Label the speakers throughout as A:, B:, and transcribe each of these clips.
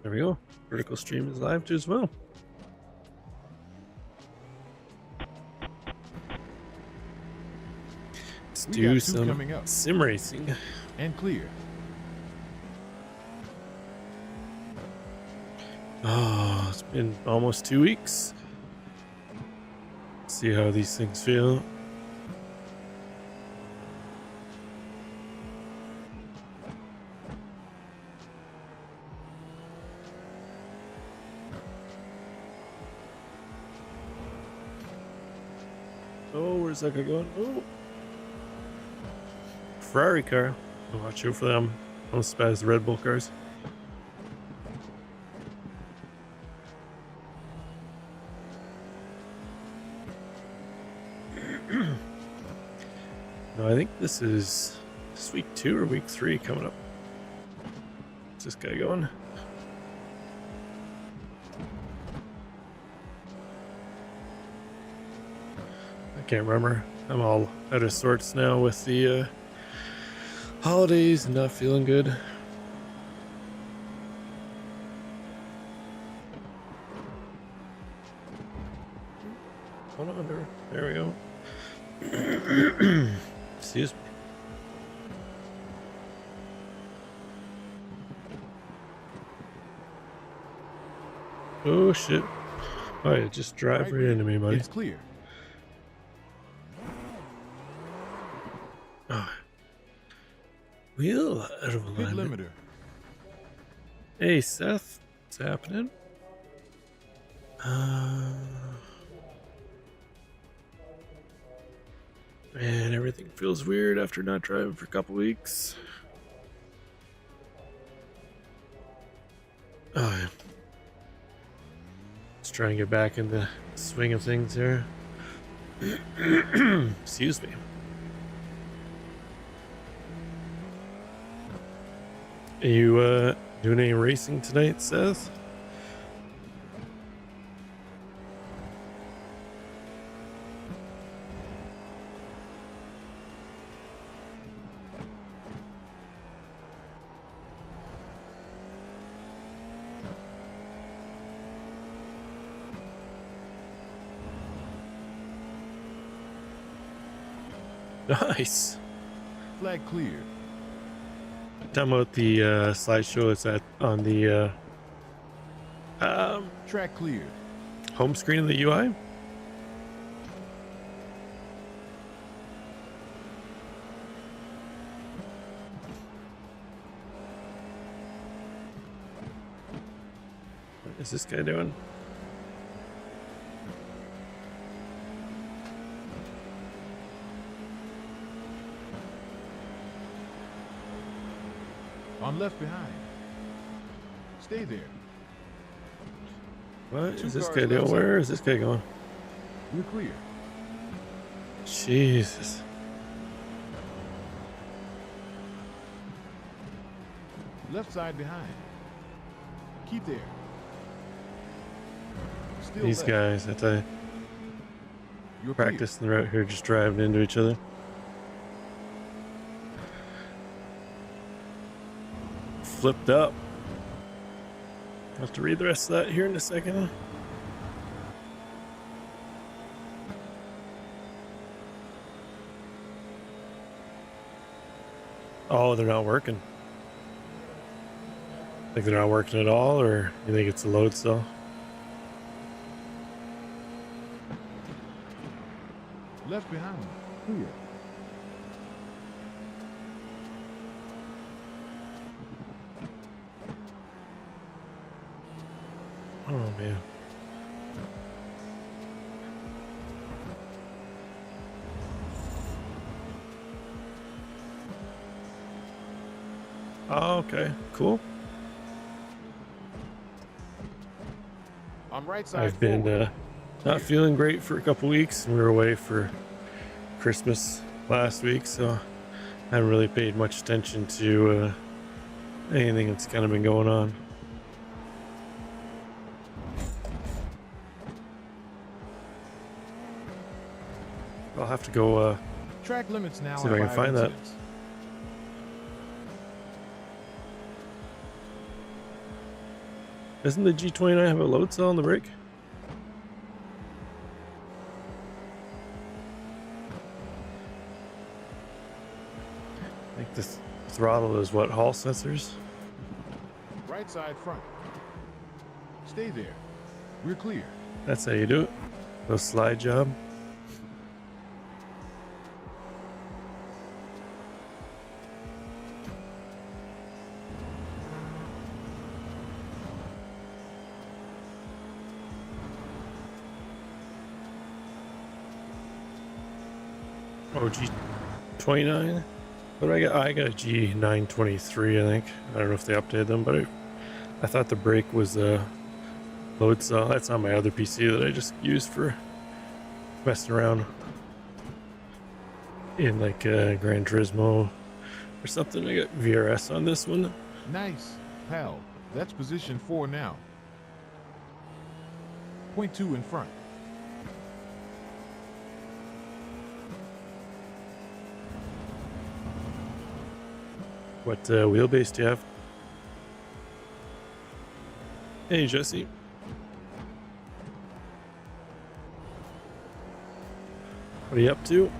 A: There we go. Vertical stream is live too as well. Let's do some sim racing.
B: And clear.
A: Oh, it's been almost 2 weeks. See how these things feel. Oh, where's that guy going? Oh, Ferrari car. Watch out for them. Almost as bad as the Red Bull cars. No, I think this is week 2 or week 3 coming up. What's this guy going? I can't remember. I'm all out of sorts now with the holidays and not feeling good. Hold on, there we go. Excuse me. Oh shit. Oh, you just drive right into me, buddy.
B: It's clear.
A: Oh. Wheel out of
B: Pit
A: alignment.
B: limiter.
A: Hey Seth, what's happening? Man, everything feels weird after not driving for a couple weeks. Oh, yeah. Let's try and get back in the swing of things here. Excuse me. Are you doing any racing tonight, Seth? Nice.
B: Flag clear.
A: Talking about the slideshow, is that on the
B: Track cleared.
A: home screen of the UI? What is this guy doing?
B: I'm left behind. Stay there.
A: What
B: Two
A: is this
B: cars
A: guy doing?
B: left
A: Where
B: side.
A: is this guy going?
B: You're clear.
A: Jesus.
B: Left side behind. Keep there. Still
A: These
B: left.
A: guys, I tell you,
B: You're clear.
A: practicing the route here, just driving into each other. Flipped up. I'll have to read the rest of that here in a second. Oh, they're not working. Think they're not working at all, or you think it's a load cell?
B: Left behind. Clear.
A: Oh man. Oh, okay, cool.
B: I'm right side
A: I've been
B: forward.
A: not feeling great for a couple weeks, and we were away for Christmas last week, so I haven't really paid much attention to anything that's kind of been going on. I'll have to go
B: Track limits now.
A: see if I can find that.
B: incidents.
A: Doesn't the G29 have a load cell on the brake? I think this throttle is what, Hall sensors?
B: Right side front. Stay there. We're clear.
A: That's how you do it. No slide job. Oh, G29. What do I got? I got a G923, I think. I don't know if they updated them, but I thought the brake was a load cell. That's on my other PC that I just used for messing around in like Gran Turismo or something. I got VRS on this one.
B: Nice, pal. That's position 4 now. Point 2 in front.
A: What wheelbase do you have? Hey, Jesse. What are you up to?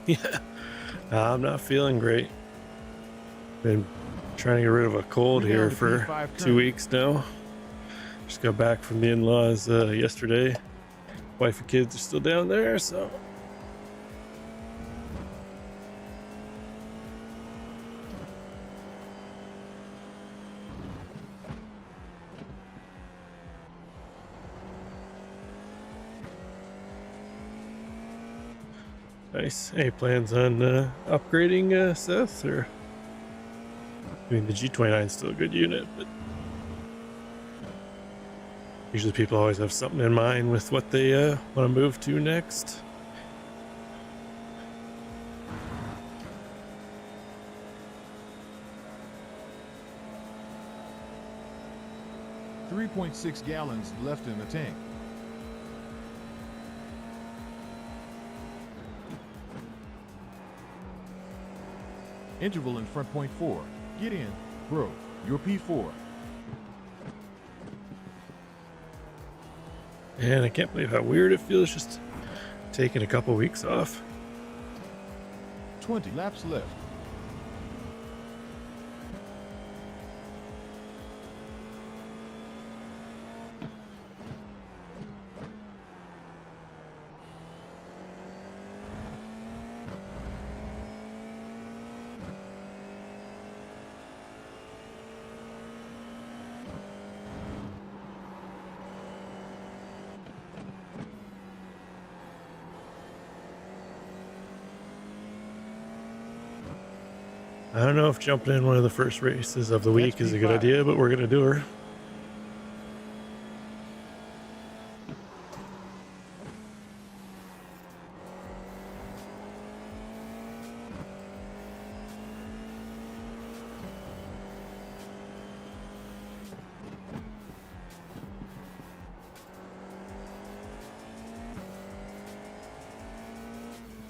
A: Yeah, I'm not feeling great. Been trying to get rid of a cold here for 2 weeks now. Just got back from the in-laws yesterday. Wife and kids are still down there, so. Nice. Any plans on upgrading Seth, or? I mean, the G29 is still a good unit, but usually people always have something in mind with what they want to move to next.
B: .6 gallons left in the tank. Interval in front, point 4. Get in, bro. You're P4.
A: And I can't believe how weird it feels just taking a couple weeks off.
B: 20 laps left.
A: I don't know if jumping in one of the first races of the week is a good idea, but we're going to do her.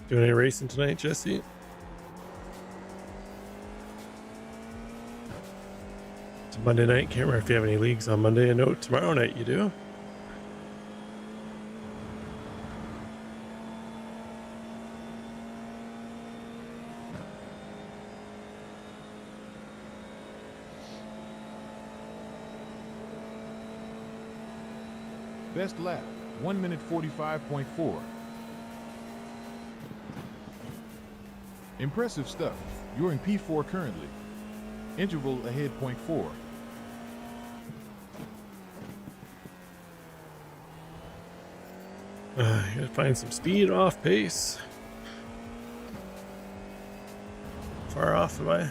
A: Doing any racing tonight, Jesse? It's Monday night. Can't remember if you have any leagues on Monday. I know tomorrow night you do.
B: Best lap, 1 minute 45.4. Impressive stuff. You're in P4 currently. Interval ahead, point 4.
A: Gotta find some speed off pace. Far off am I?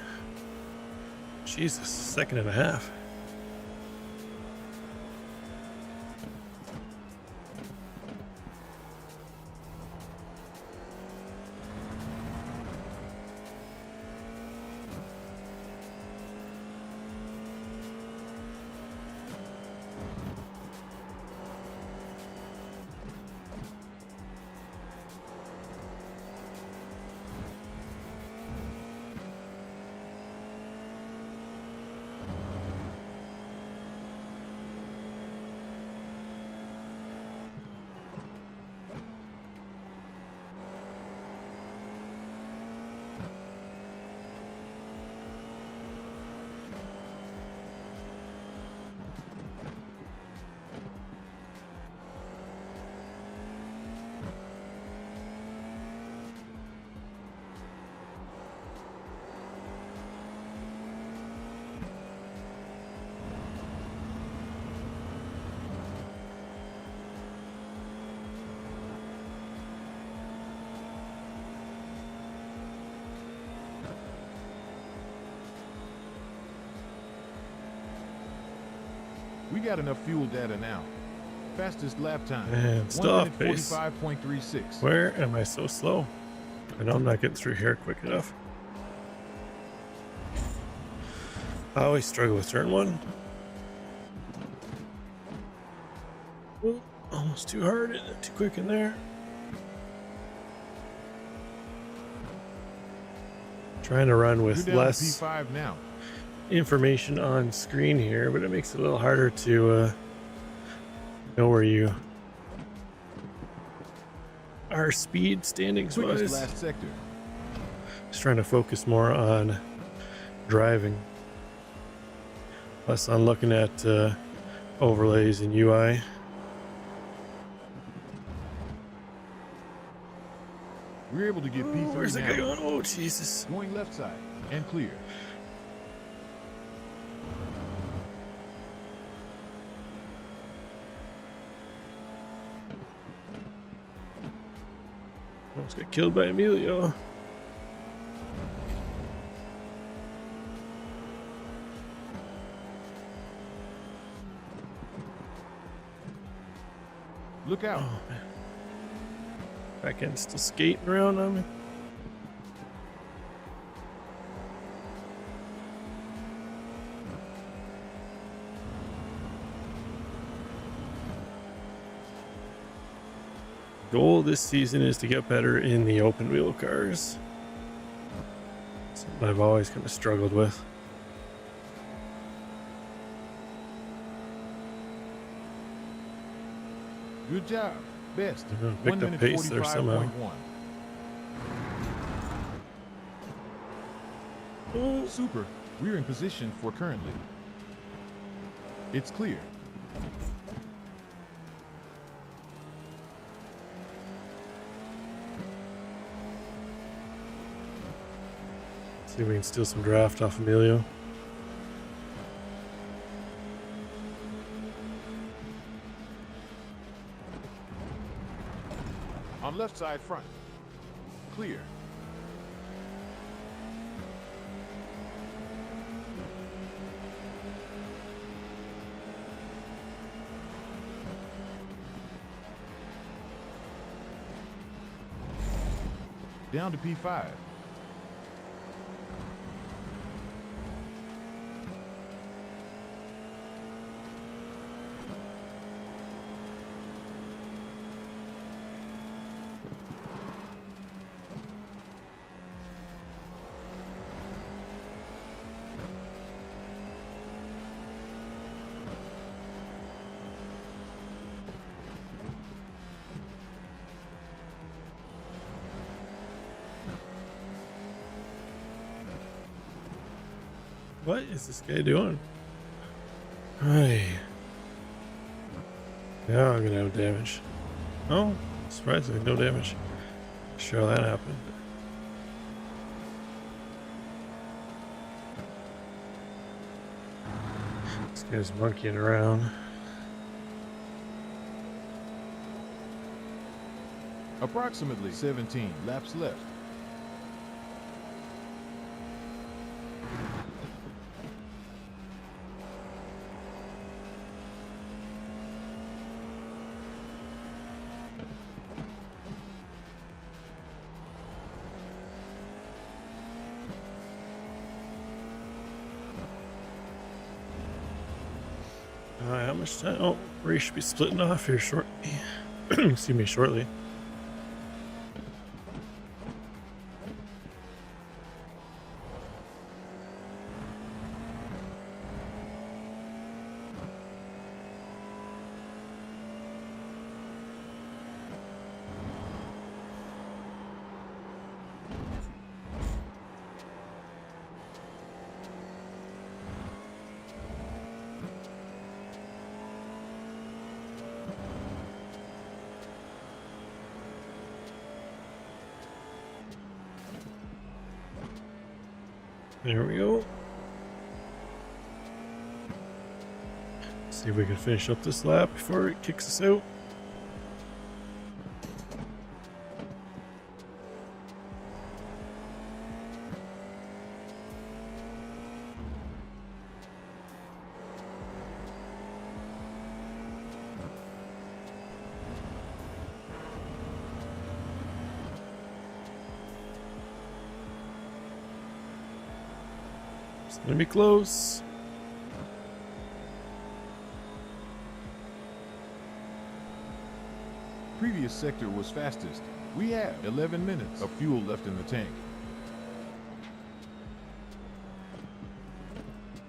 A: Jesus, second and a half.
B: We got enough fuel data now. Fastest lap time.
A: And still off pace.
B: 45.36.
A: Where am I so slow? I know I'm not getting through here quick enough. I always struggle with turn one. Ooh, almost too hard, too quick in there. Trying to run with less
B: P5 now.
A: information on screen here, but it makes it a little harder to know where you are speed standings wise.
B: Last sector.
A: Just trying to focus more on driving, less on looking at overlays and UI.
B: We're able to get P3
A: Where's the
B: now.
A: guy going? Oh, Jesus.
B: Going left side and clear.
A: Almost got killed by Emilio.
B: Look out.
A: Oh, man. Back end still skating around on me. Goal this season is to get better in the open wheel cars. Something I've always kind of struggled with.
B: Good job. Best.
A: Picked up pace there somehow.
B: 1:45.1. Super. We're in position for currently. It's clear.
A: See if we can steal some draft off Emilio.
B: On left side front. Clear. Down to P5.
A: What is this guy doing? Hey. Yeah, I'm gonna have damage. Oh, surprisingly, no damage. Sure, that happened. This guy's monkeying around.
B: Approximately 17 laps left.
A: How much time? Oh, race should be splitting off here shortly. Excuse me, shortly. There we go. See if we can finish up this lap before it kicks us out. It's gonna be close.
B: Previous sector was fastest. We have 11 minutes of fuel left in the tank.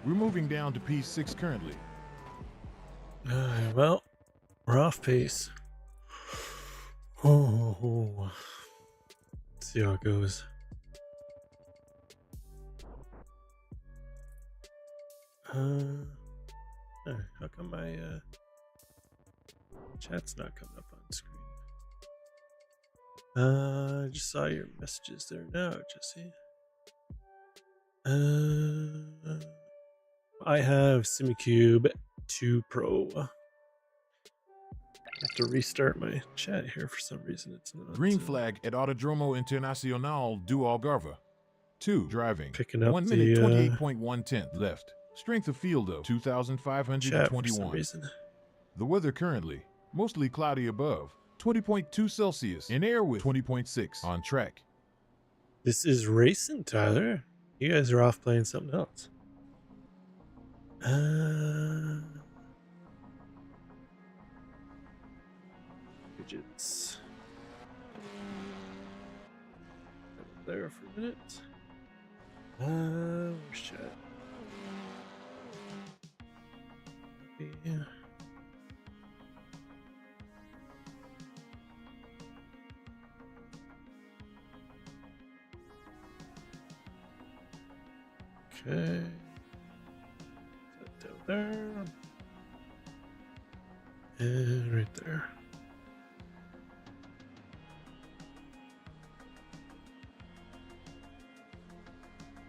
B: We're moving down to P6 currently.
A: Well, we're off pace. Oh. Let's see how it goes. How come my chat's not coming up on screen? I just saw your messages there now, Jesse. I have SimiCube 2 Pro. I have to restart my chat here for some reason. It's not.
B: Green flag at Autodromo Internacional do Algarve. 2 driving.
A: Picking up
B: 1 minute 28.1 left. Strength of field of 2,521. The weather currently mostly cloudy above 20.2 Celsius in air with 20.6 on track.
A: This is racing, Tyler. You guys are off playing something else. Widgets. There for a minute. Where's chat? Yeah. Okay. Set down there. And right there.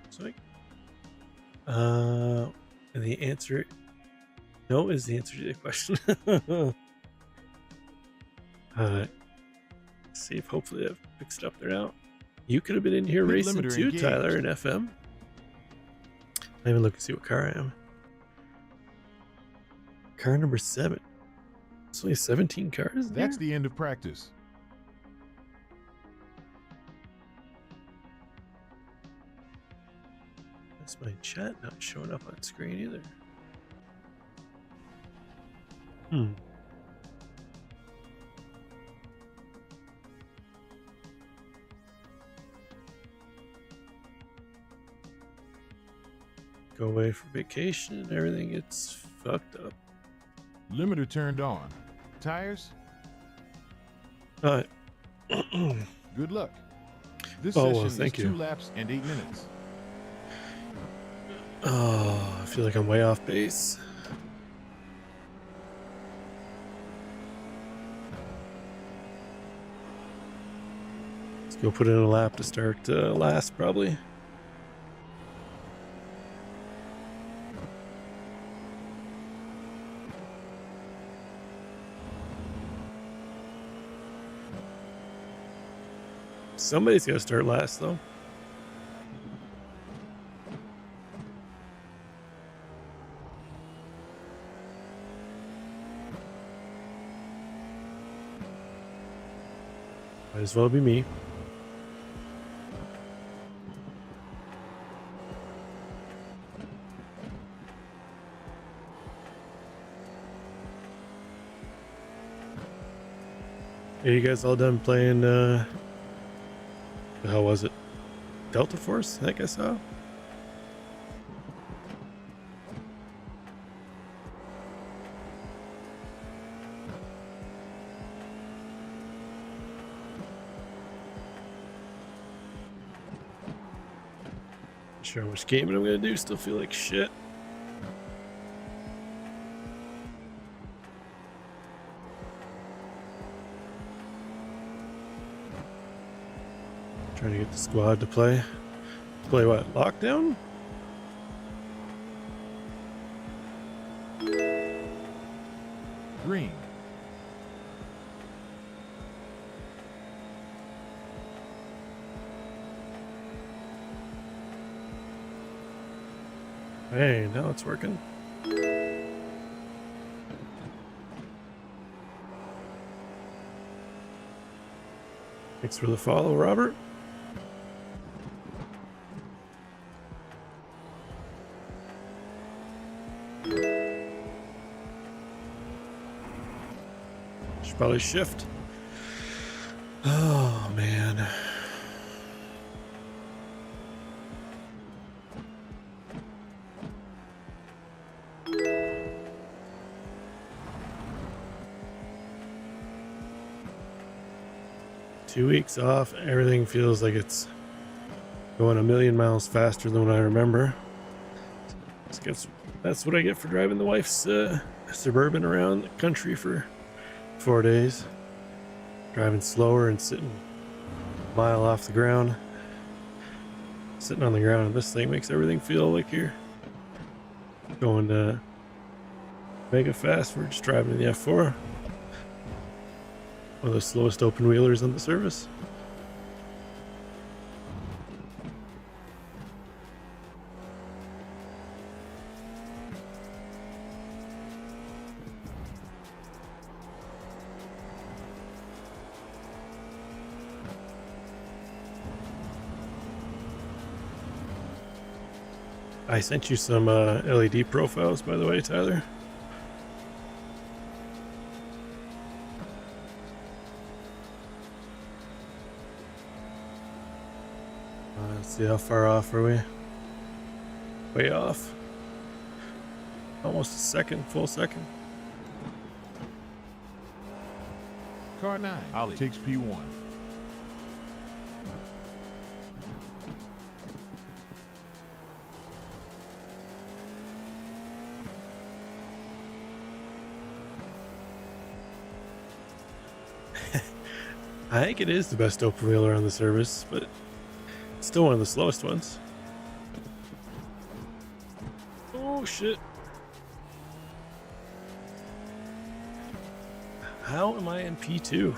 A: Sweet. And the answer no is the answer to the question. See if hopefully I've fixed it up there now. You could have been in here
B: Pit
A: racing
B: limiter
A: too,
B: engaged.
A: Tyler, in FM. I even look and see what car I am. Car number 7. There's only 17 cars in
B: That's
A: here?
B: the end of practice.
A: That's my chat not showing up on screen either. Go away for vacation and everything gets fucked up.
B: Limiter turned on. Tires?
A: Alright.
B: Good luck. This
A: Oh, well,
B: session
A: thank
B: is
A: you.
B: 2 laps and 8 minutes.
A: Oh, I feel like I'm way off base. Let's go put in a lap to start last, probably. Somebody's got to start last, though. Might as well be me. Are you guys all done playing, how was it? Delta Force, I think I saw. Not sure how much gaming I'm gonna do, still feel like shit. Trying to get the squad to play. Play what? Lockdown?
B: Green.
A: Hey, now it's working. Thanks for the follow, Robert. Should probably shift. Oh man. Two weeks off, everything feels like it's going a million miles faster than what I remember. I guess that's what I get for driving the wife's Suburban around the country for 4 days. Driving slower and sitting a mile off the ground. Sitting on the ground, and this thing makes everything feel like you're going mega fast. We're just driving in the F4. One of the slowest open wheelers on the service. I sent you some LED profiles, by the way, Tyler. Let's see, how far off are we? Way off. Almost a second, full second.
B: Car 9, Ollie takes P1.
A: I think it is the best open wheeler on the service, but it's still one of the slowest ones. Oh shit. How am I in P2?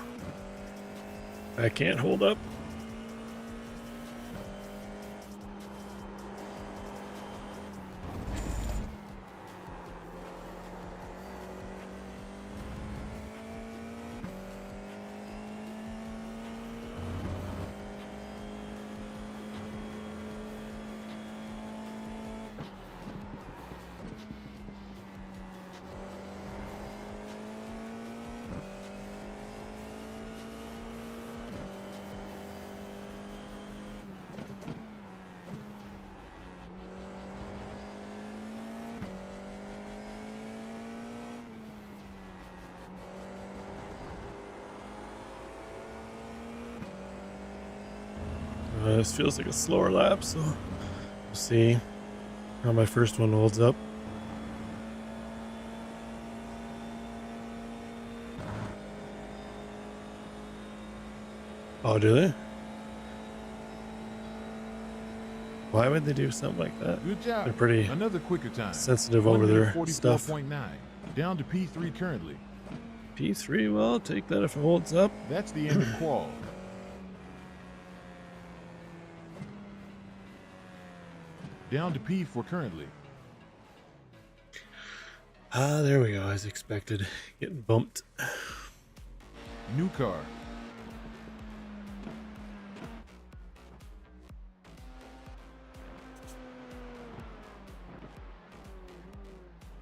A: I can't hold up. This feels like a slower lap, so we'll see how my first one holds up. Oh, do they? Why would they do something like that?
B: Good job.
A: They're pretty
B: Another quicker time.
A: sensitive over their stuff.
B: 44.9. Down to P3 currently.
A: P3, well, I'll take that if it holds up.
B: That's the end of qual. Down to P4 currently.
A: Ah, there we go, as expected. Getting bumped.
B: New car.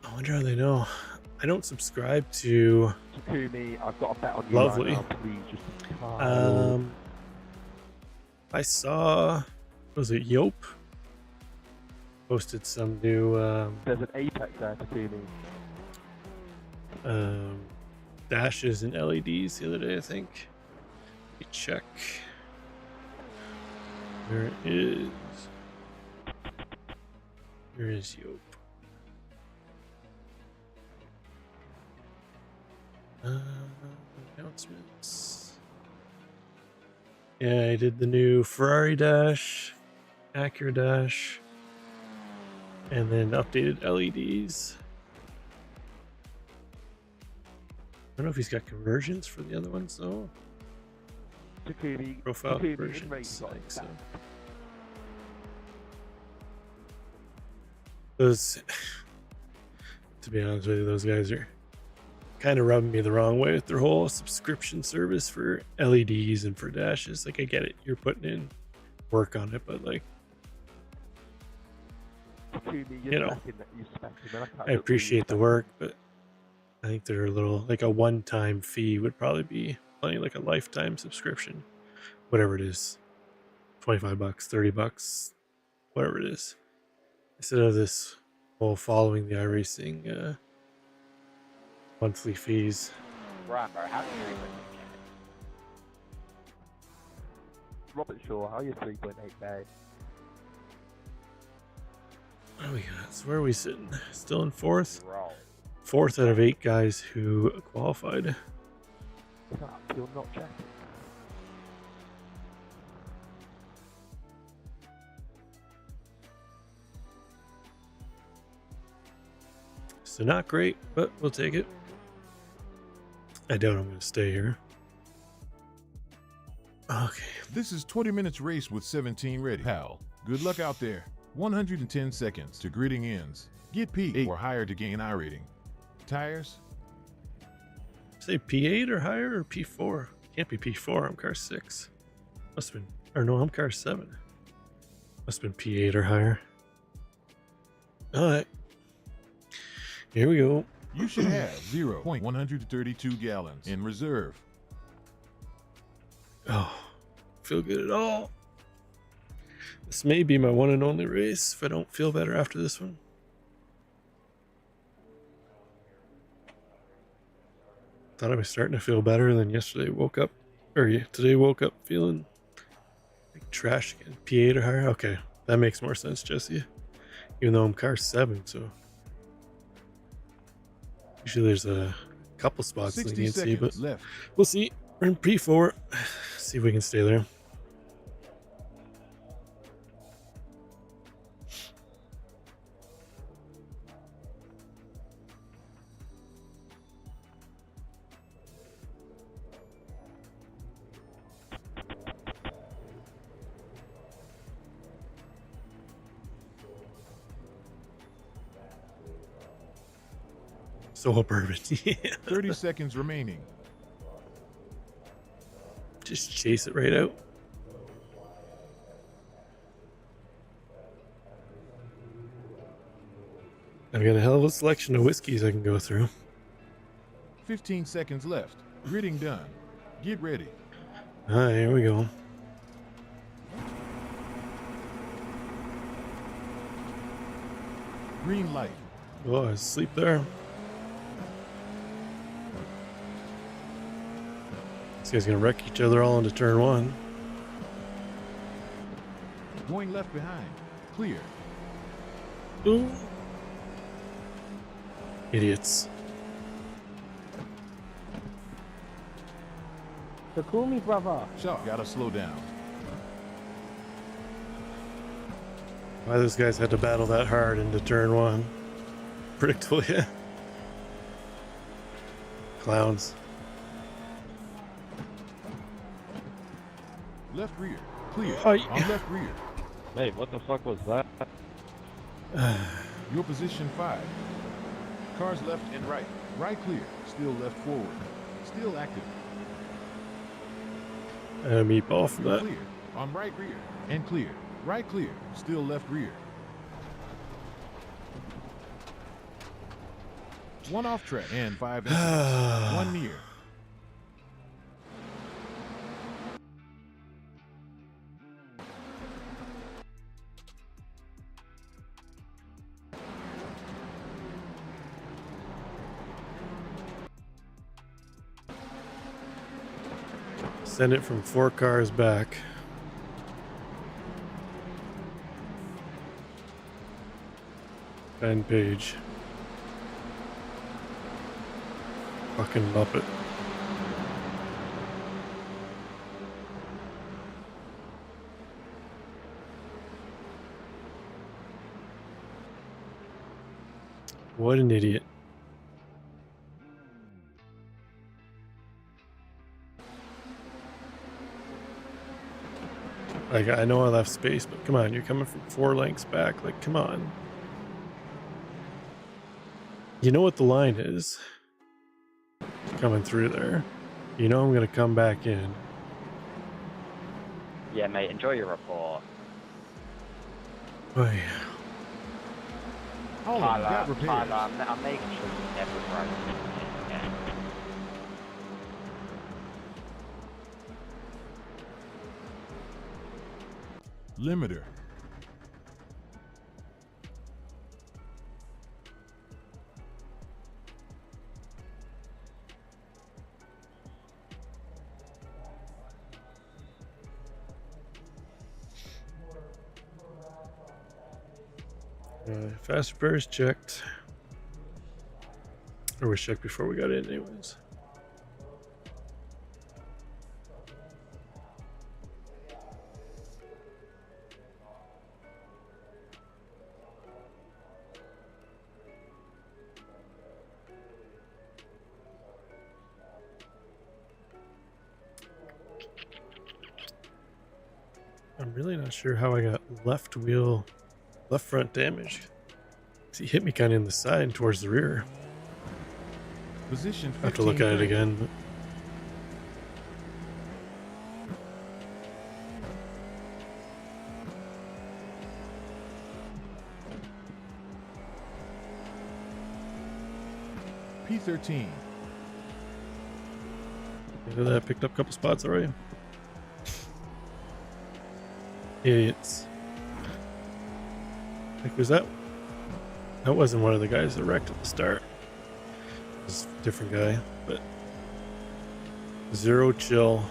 A: I wonder how they know. I don't subscribe to
C: Takumi, I've got a bet on you
A: Lovely.
C: right now. Please just
A: I saw, was it Yope? Posted some new
C: there's an Apex there, Takumi.
A: dashes and LEDs the other day, I think. Let me check. There it is. Where is Yope? Announcements. Yeah, I did the new Ferrari dash, Acura dash, and then updated LEDs. I don't know if he's got conversions for the other ones though.
C: Takumi,
A: Profile
C: Takumi,
A: conversions, I think so.
C: that.
A: Those, to be honest with you, those guys are kind of rubbing me the wrong way with their whole subscription service for LEDs and for dashes. Like, I get it, you're putting in work on it, but like,
C: Takumi,
A: you know,
C: that you spec,
A: I appreciate the work, but I think they're a little, like a one-time fee would probably be plenty, like a lifetime subscription, whatever it is, 25 bucks, 30 bucks, whatever it is, instead of this whole following the iRacing monthly fees.
D: Right, bro, how do you
C: Robert Shaw, how are you 3.8k?
A: What do we got? So where are we sitting? Still in fourth?
D: roll?
A: Fourth out of 8 guys who qualified.
C: You're not checking.
A: So not great, but we'll take it. I doubt I'm going to stay here. Okay.
B: This is 20 minutes race with 17 ready. Pal, good luck out there. 110 seconds to gridding ends. Get P8 or higher to gain I rating. Tires?
A: Say P8 or higher or P4? Can't be P4. I'm car 6. Must have been, or no, I'm car 7. Must have been P8 or higher. All right. Here we go.
B: You should have 0.132 gallons in reserve.
A: Oh, feel good at all. This may be my one and only race if I don't feel better after this one. Thought I was starting to feel better, then yesterday woke up, or today woke up feeling like trash again. P8 or higher? Okay, that makes more sense, Jesse. Even though I'm car 7, so usually there's a couple spots leniency, but
B: left.
A: We'll see. We're in P4. See if we can stay there. So bourbon. Yeah.
B: 30 seconds remaining.
A: Just chase it right out. I've got a hell of a selection of whiskeys I can go through.
B: 15 seconds left. Gridding done. Get ready.
A: All right, here we go.
B: Green light.
A: Oh, I was asleep there. These guys gonna wreck each other all into turn 1.
B: Going left behind. Clear.
A: Ooh. Idiots.
C: Takumi, brother.
B: Shot. Gotta slow down.
A: Why those guys had to battle that hard into turn 1. Predictable, yeah. Clowns.
B: Left rear. Clear.
A: Oh,
B: On left rear.
E: Mate, what the fuck was that?
B: Your position 5. Cars left and right. Right clear. Still left forward. Still active.
A: Meatball for
B: You're
A: that.
B: clear. On right rear. And clear. Right clear. Still left rear. One off track and 5 inches. One near.
A: Send it from 4 cars back. Ben Page. Fucking Muppet. What an idiot. Like, I know I left space, but come on, you're coming from 4 lengths back. Like, come on. You know what the line is coming through there. You know I'm going to come back in.
D: Yeah, mate, enjoy your report.
A: Oh, yeah.
B: Hold on, got
D: Tyler,
B: repairs.
D: I'm making sure you never break.
B: Limiter.
A: Fast repairs checked. Or was checked before we got in anyways. I'm really not sure how I got left front damage. He hit me kind of in the side and towards the rear.
B: Position 15.
A: I have to look at it again. But...
B: P13.
A: Look at that, picked up a couple spots already. Idiots. Like, was that? That wasn't one of the guys that wrecked at the start. It was a different guy, but zero chill.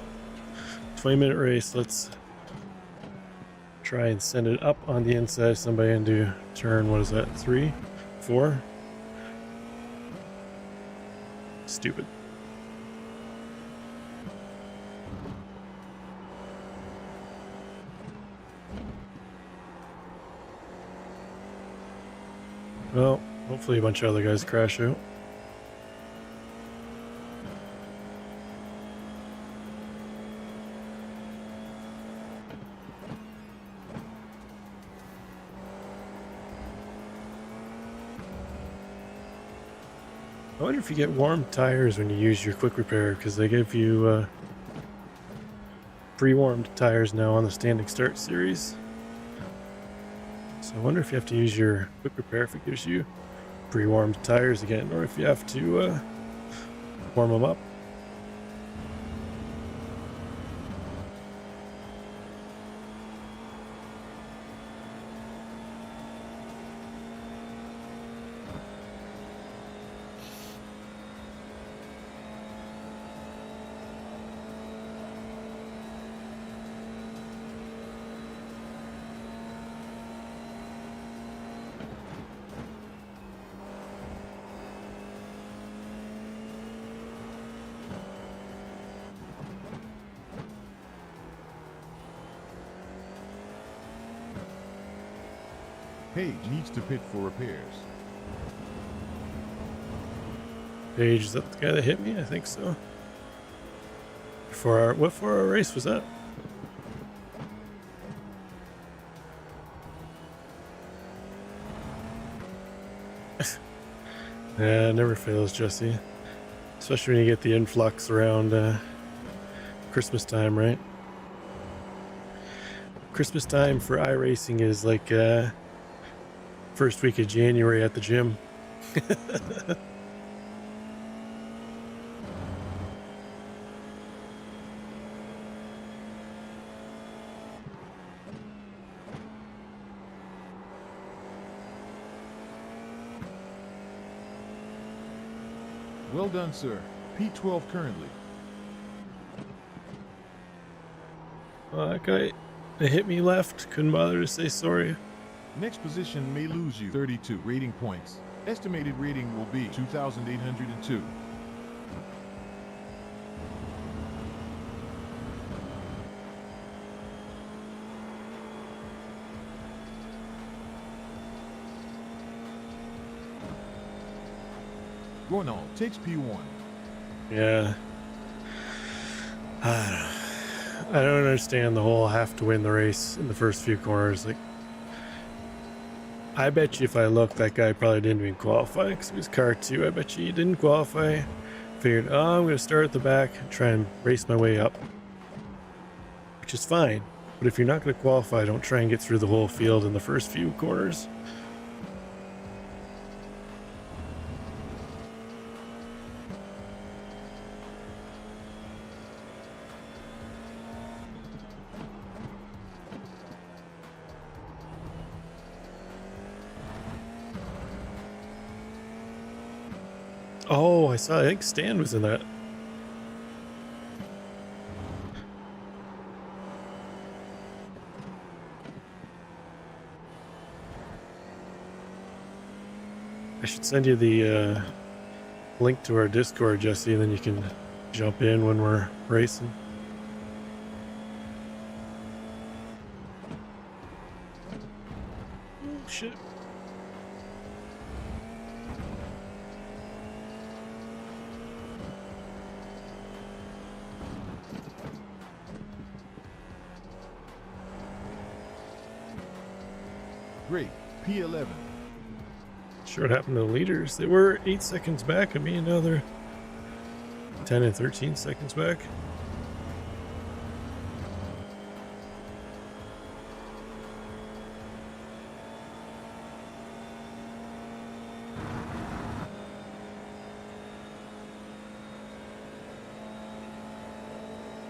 A: 20-minute race. Let's try and send it up on the inside. Somebody into turn. What is that? 3, 4. Stupid. Well, hopefully a bunch of other guys crash out. I wonder if you get warm tires when you use your quick repair, because they give you pre-warmed tires now on the standing start series. So I wonder if you have to use your quick repair if it gives you pre-warmed tires again, or if you have to warm them up.
B: Page needs to pit for repairs.
A: Page, is that the guy that hit me? I think so. What for our race was that? Yeah, it never fails, Jesse. Especially when you get the influx around Christmas time, right? Christmas time for iRacing is like first week of January at the gym.
B: Well done, sir. P12 currently.
A: Oh, that guy that hit me left couldn't bother to say sorry.
B: Next position may lose you 32 rating points. Estimated rating will be 2,802. Ronald takes P1.
A: Yeah. I don't understand the whole have to win the race in the first few corners. Like, I bet you if I look, that guy probably didn't even qualify because he was car 2. I bet you he didn't qualify. Figured, oh, I'm going to start at the back and try and race my way up. Which is fine. But if you're not going to qualify, don't try and get through the whole field in the first few corners. Oh, I think Stan was in that. I should send you the link to our Discord, Jesse, and then you can jump in when we're racing. Oh, shit.
B: Great. P11.
A: Sure what happened to the leaders. They were 8 seconds back of me, and now they're 10 and 13 seconds back.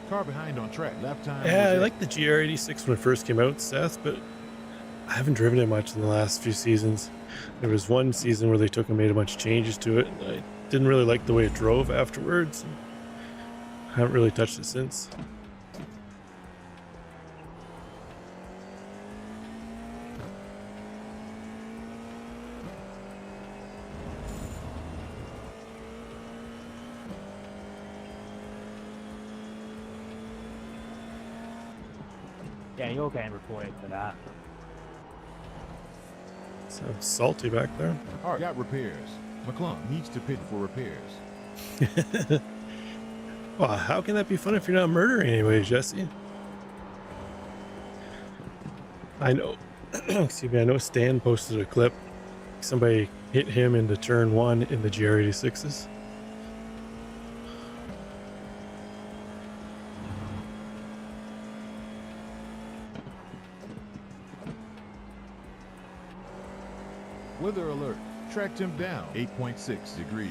B: Car behind on track. Lap time.
A: Yeah, I like the GR86 when it first came out, Seth, but I haven't driven it much in the last few seasons. There was one season where they took and made a bunch of changes to it, and I didn't really like the way it drove afterwards. I haven't really touched it since.
C: Yeah, you're getting reported for that.
A: Sounds salty back there.
B: All right, got repairs. McClung needs to pit for repairs.
A: Well, how can that be fun if you're not murdering anyway, Jesse? I know, excuse me, I know Stan posted a clip. Somebody hit him into turn 1 in the GR86s.
B: Weather alert. Tracked him down. 8.6 degrees.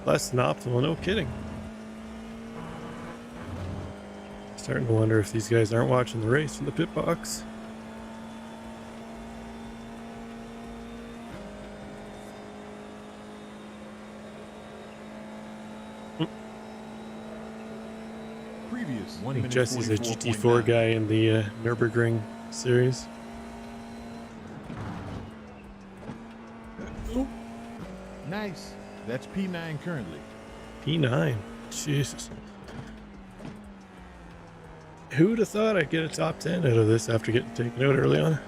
A: Less than optimal, no kidding. Starting to wonder if these guys aren't watching the race from the pit box.
B: Previous
A: I
B: 1
A: think
B: minute.
A: Jesse's a GT4 guy in the Nürburgring series. Ooh,
B: Nice. That's P9 currently.
A: P9. Jesus. Who would have thought I'd get a top 10 out of this after getting taken out early on?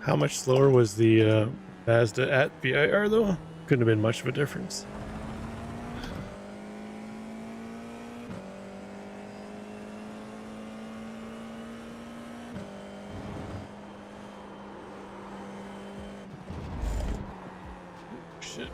A: How much slower was the Mazda at VIR though? Couldn't have been much of a difference. Shit.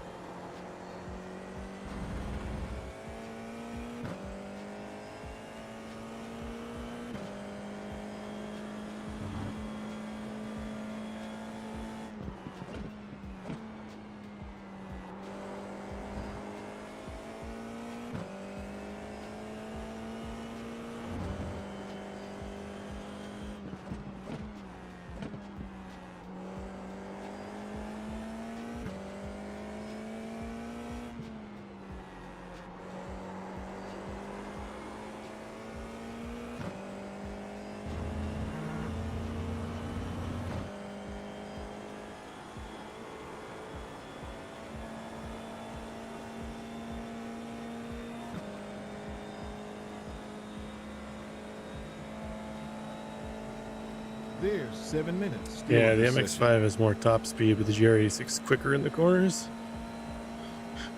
B: There's 7 minutes. Still
A: Yeah,
B: in
A: the
B: session.
A: MX-5 has more top speed, but the GR86 is quicker in the corners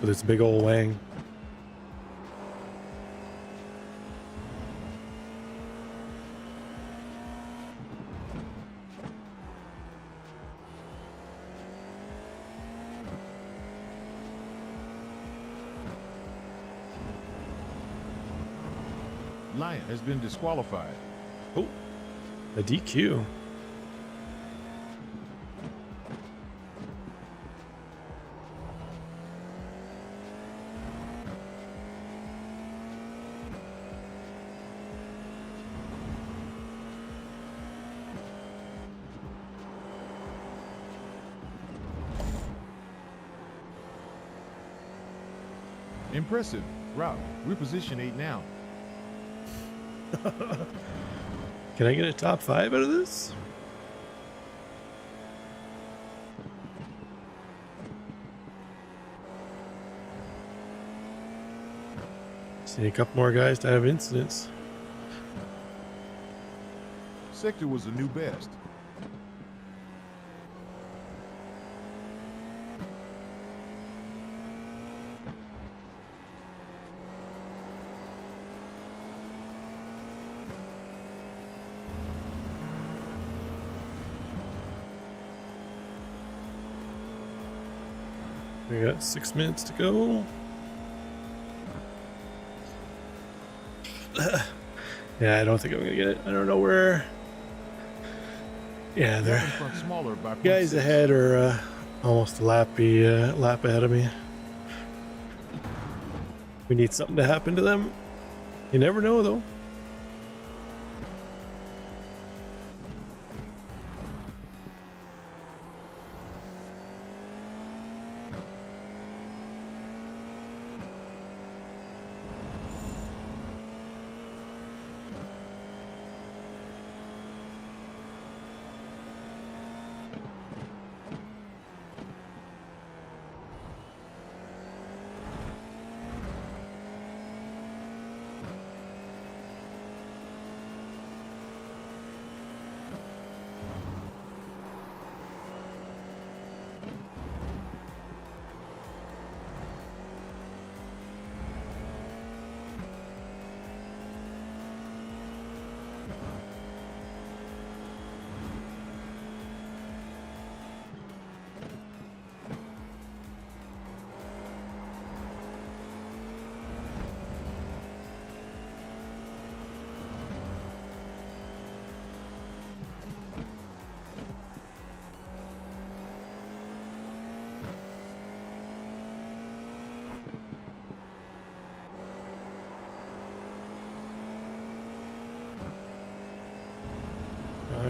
A: with its big old wang.
B: Lion has been disqualified.
A: Oh, a DQ.
B: Impressive. Rob, we're position 8 now.
A: Can I get a top 5 out of this? See a couple more guys to have incidents.
B: Sector was a new best.
A: We got 6 minutes to go. Yeah, I don't think I'm gonna get it. I don't know where. Yeah, they're
B: Smaller by
A: guys
B: 0.6.
A: ahead are almost a lap ahead of me. We need something to happen to them. You never know, though.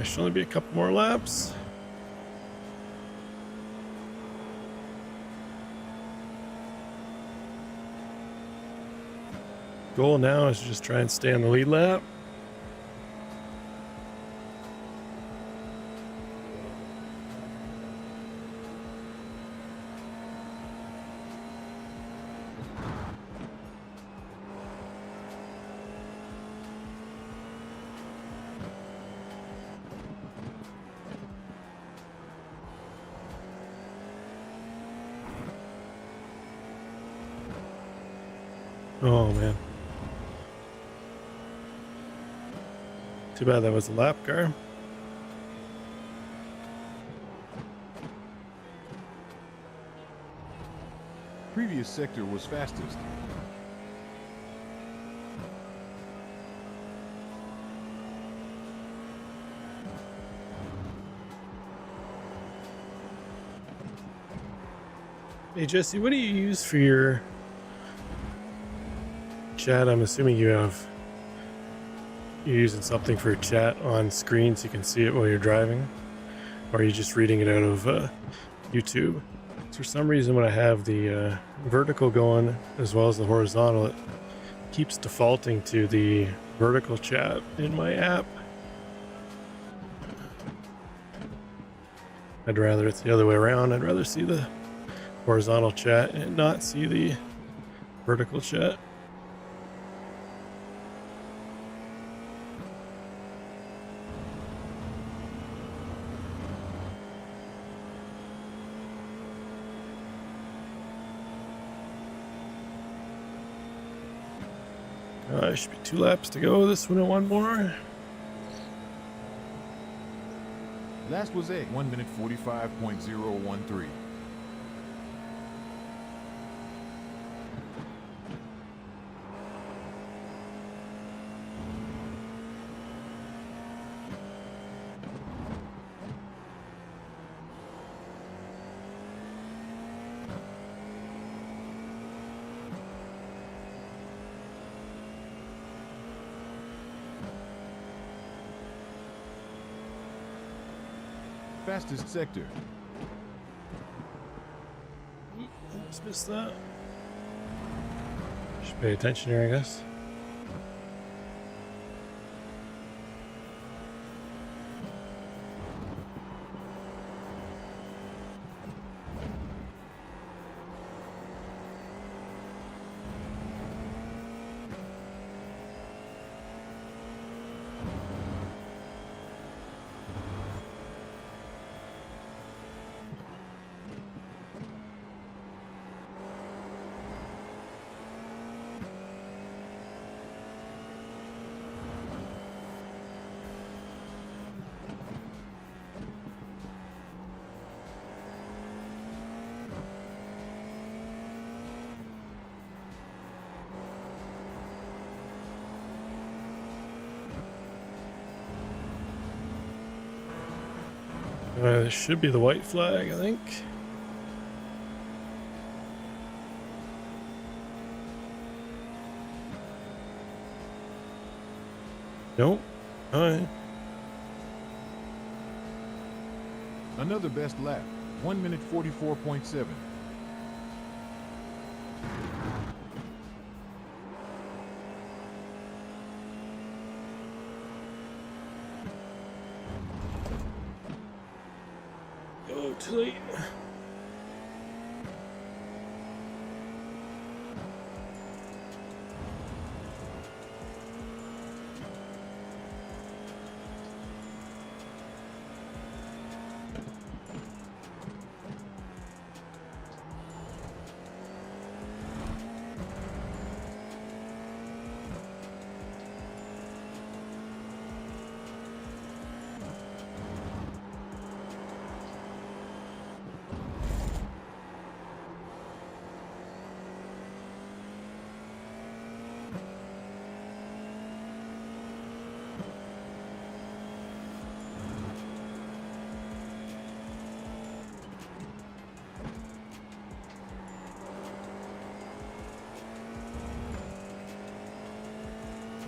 A: Should only be a couple more laps. Goal now is to just try and stay on the lead lap. Oh man. Too bad that was a lap car.
B: Previous sector was fastest.
A: Hey Jesse, what do you use for your chat? I'm assuming you're using something for chat on screen so you can see it while you're driving, or are you just reading it out of YouTube? For some reason, when I have the vertical going as well as the horizontal, it keeps defaulting to the vertical chat in my app. I'd rather it's the other way around. I'd rather see the horizontal chat and not see the vertical chat. Should be 2 laps to go. This one and one more.
B: Last was a 1 minute 45.013. Fastest sector.
A: Just missed that. Should pay attention here, I guess. This should be the white flag, I think. Nope. All right.
B: Another best lap. 1 minute 44.7.
A: Oh, too late.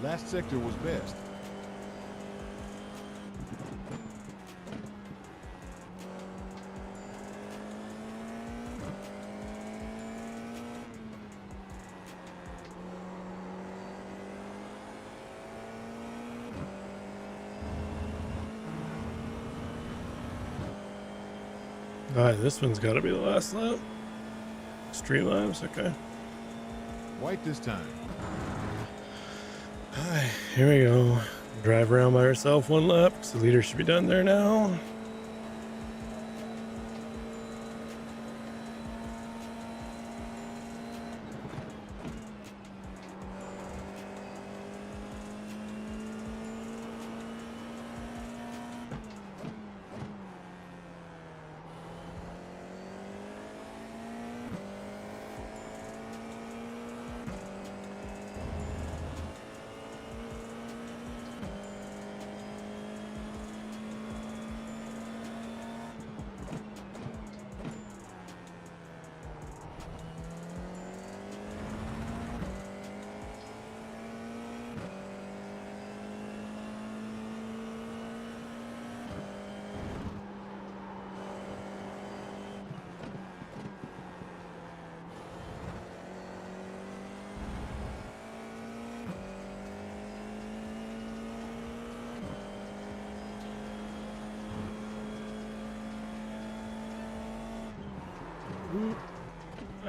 B: Last sector was best.
A: Alright, this one's got to be the last lap. Streamlabs, okay.
B: White this time.
A: Alright, here we go. Drive around by herself one lap, because the leader should be done there now.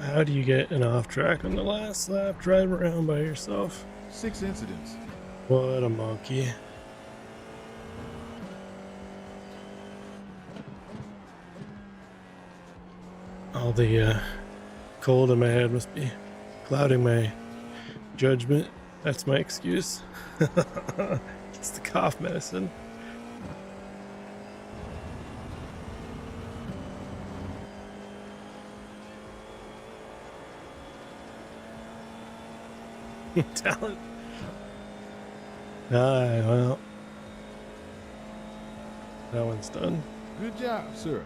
A: How do you get an off track on the last lap? Drive around by yourself.
B: 6 incidents.
A: What a monkey. All the cold in my head must be clouding my judgment. That's my excuse. It's the cough medicine. Talent. Alright, well. That one's done.
B: Good job, sir.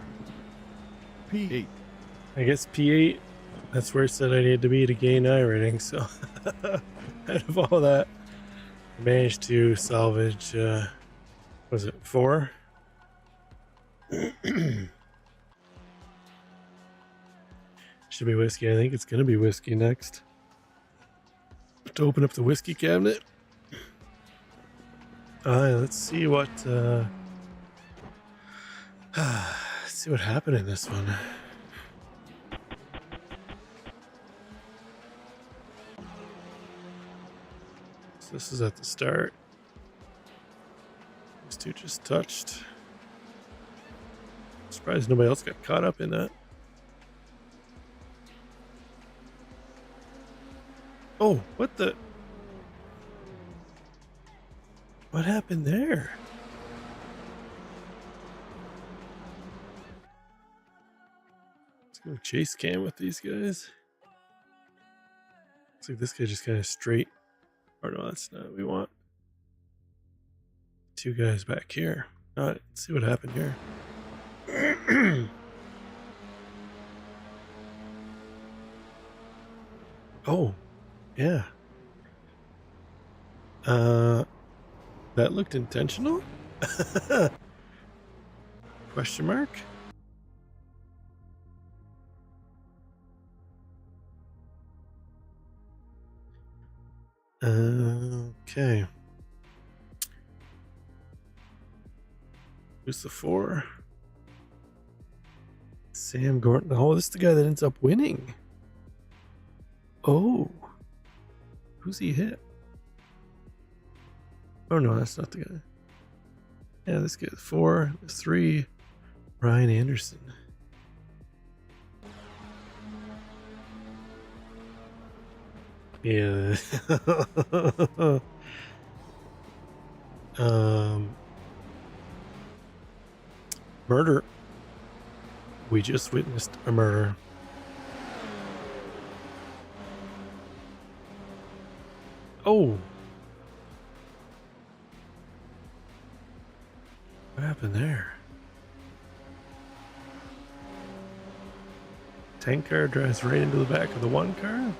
B: P8.
A: I guess P8, that's where it said I need to be to gain I rating, so out of all that, I managed to salvage, was it 4? Should be whiskey. I think it's going to be whiskey next. Have to open up the whiskey cabinet. Let's see what let's see what happened in this one. So this is at the start. These two just touched. Surprised nobody else got caught up in that. Oh, what the? What happened there? Let's go chase cam with these guys. Looks like this guy just kind of straight. Or no, that's not what we want. Two guys back here. All right, let's see what happened here. Oh, yeah. That looked intentional? Question mark? Okay. Who's the 4? Sam Gordon. Oh, this is the guy that ends up winning. Oh. Who's he hit? Oh no, that's not the guy. Yeah, this guy. 4, 3, Ryan Anderson. Yeah. Murder. We just witnessed a murder. Oh. What happened there? Tank car drives right into the back of the one car.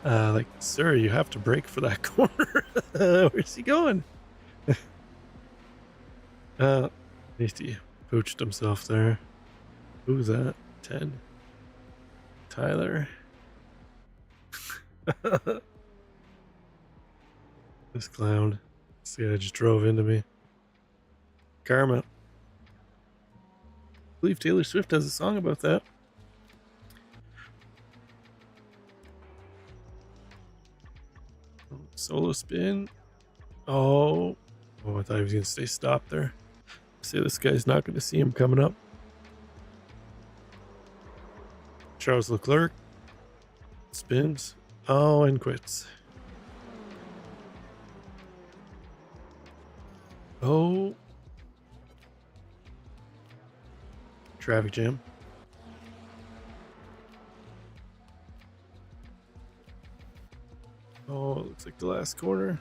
A: Like, sir, you have to brake for that corner. Where's he going? At least he pooched himself there. Who's that? 10. Tyler. This clown. This guy just drove into me. Karma. I believe Taylor Swift has a song about that. Solo spin. Oh. Oh, I thought he was going to stay stopped there. See, this guy's not going to see him coming up. Charles Leclerc spins. Oh, and quits. Oh. Traffic jam. Oh, it looks like the last corner.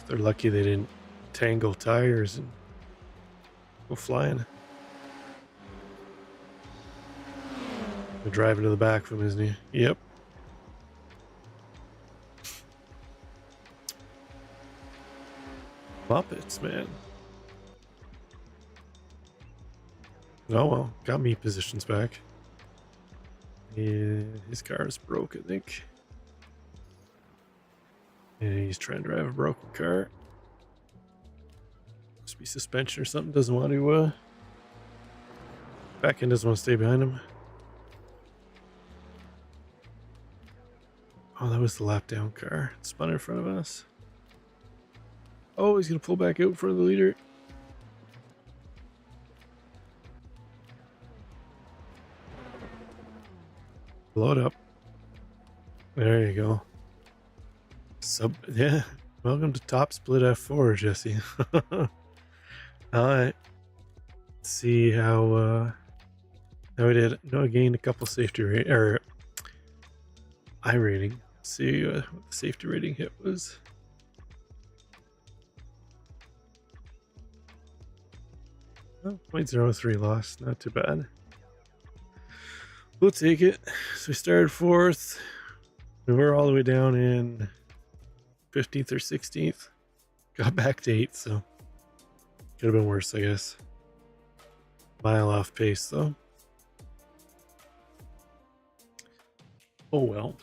A: They're lucky they didn't tangle tires and go flying. They're driving to the back from, isn't he? Yep. Muppets, man. Oh well, got me positions back. And his car is broke, I think. And he's trying to drive a broken car. Must be suspension or something. Doesn't want to, back end doesn't want to stay behind him. Oh, that was the lap down car. It spun in front of us. Oh, he's going to pull back out in front of the leader. Blow it up. There you go. Yeah. Welcome to Top Split F4, Jesse. All right. Let's see how we did. No, I gained a couple safety or I rating. Let's see what the safety rating hit was. Oh, 0.03 loss. Not too bad. We'll take it. So we started 4th. We were all the way down in 15th or 16th. Got back to 8th, so could have been worse, I guess. Mile off pace, though. Oh, well.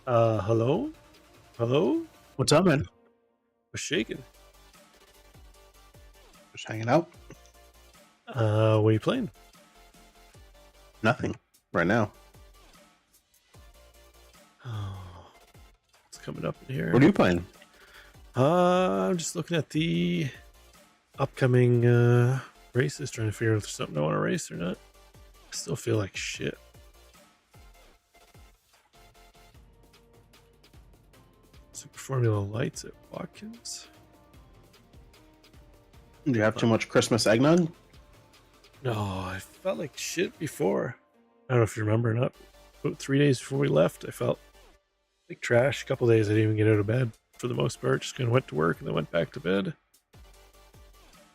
A: Hello? Hello?
F: What's up, man?
A: What's shaking?
F: Just hanging out.
A: What are you playing?
F: Nothing right now.
A: Oh, it's coming up in here.
F: What are you playing?
A: I'm just looking at the upcoming races, trying to figure out if there's something I want to race or not. I still feel like shit. Super Formula Lights at Watkins.
F: Do you have too much Christmas eggnog?
A: No, I felt like shit before. I don't know if you remember or not. About 3 days before we left, I felt like trash. A couple days I didn't even get out of bed for the most part. Just kind of went to work and then went back to bed.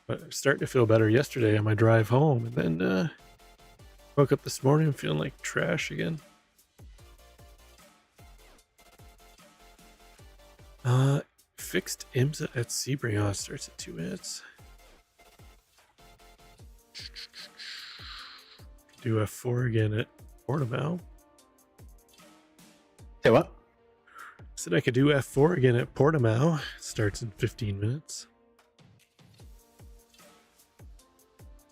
A: But I'm starting to feel better yesterday on my drive home. And then woke up this morning feeling like trash again. Fixed IMSA at Sebring. Oh, it starts at 2 minutes. Do F4 again at Portimao.
F: Say what?
A: Said I could do F4 again at Portimao. It starts in 15 minutes.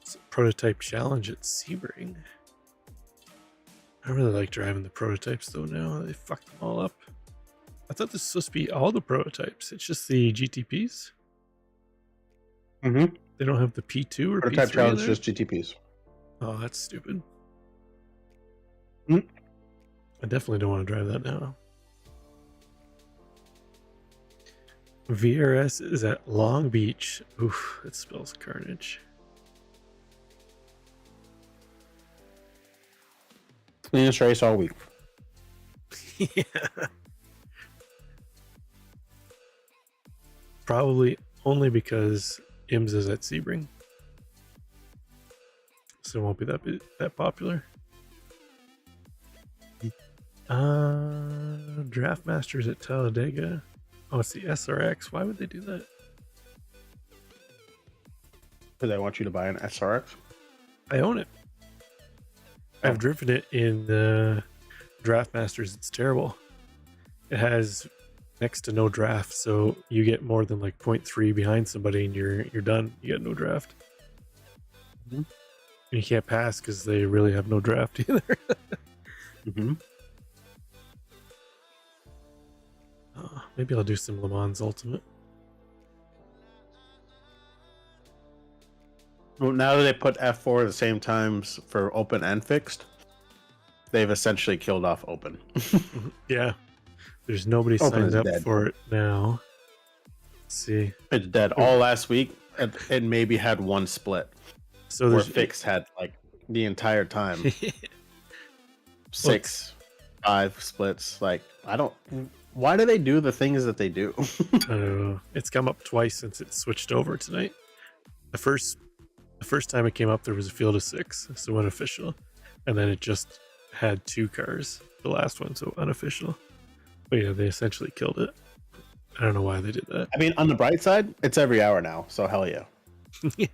A: It's a prototype challenge at Sebring. I really like driving the prototypes though now. They fucked them all up. I thought this was supposed to be all the prototypes. It's just the GTPs.
F: Mm-hmm.
A: They don't have the P2 or
F: Prototype
A: P3
F: challenge
A: in
F: is
A: there?
F: just GTPs.
A: Oh, that's stupid.
F: Hmm.
A: I definitely don't want to drive that now. VRS is at Long Beach. Oof, that spells carnage.
F: Cleanest race all week.
A: Yeah. Probably only because IMSA's at Sebring. So it won't be that popular. Draft Masters at Talladega. Oh, it's the SRX. Why would they do that?
F: Do they want you to buy an SRX?
A: I own it. I've driven it in Draft Masters. It's terrible. It has next to no draft, so you get more than like 0.3 behind somebody and you're done. You get no draft.
F: Mm-hmm.
A: And you can't pass because they really have no draft either.
F: Mm-hmm.
A: Maybe I'll do some Le Mans Ultimate.
F: Well, now that they put F4 at the same times for open and fixed, they've essentially killed off open.
A: Yeah. There's nobody
F: Open
A: signed
F: is
A: up
F: dead.
A: for it now. Let's see.
F: It's dead. All last week, it maybe had one split.
A: So
F: Where
A: there's
F: fixed had like the entire time 6, 5 splits. Like I don't. Why do they do the things that they do?
A: I don't know. It's come up twice since it switched over tonight. The first time it came up, there was a field of 6, so unofficial, and then it just had 2 cars. The last one, so unofficial. But yeah, they essentially killed it. I don't know why they did that.
F: I mean, on the bright side, it's every hour now, so hell yeah.
A: Yeah.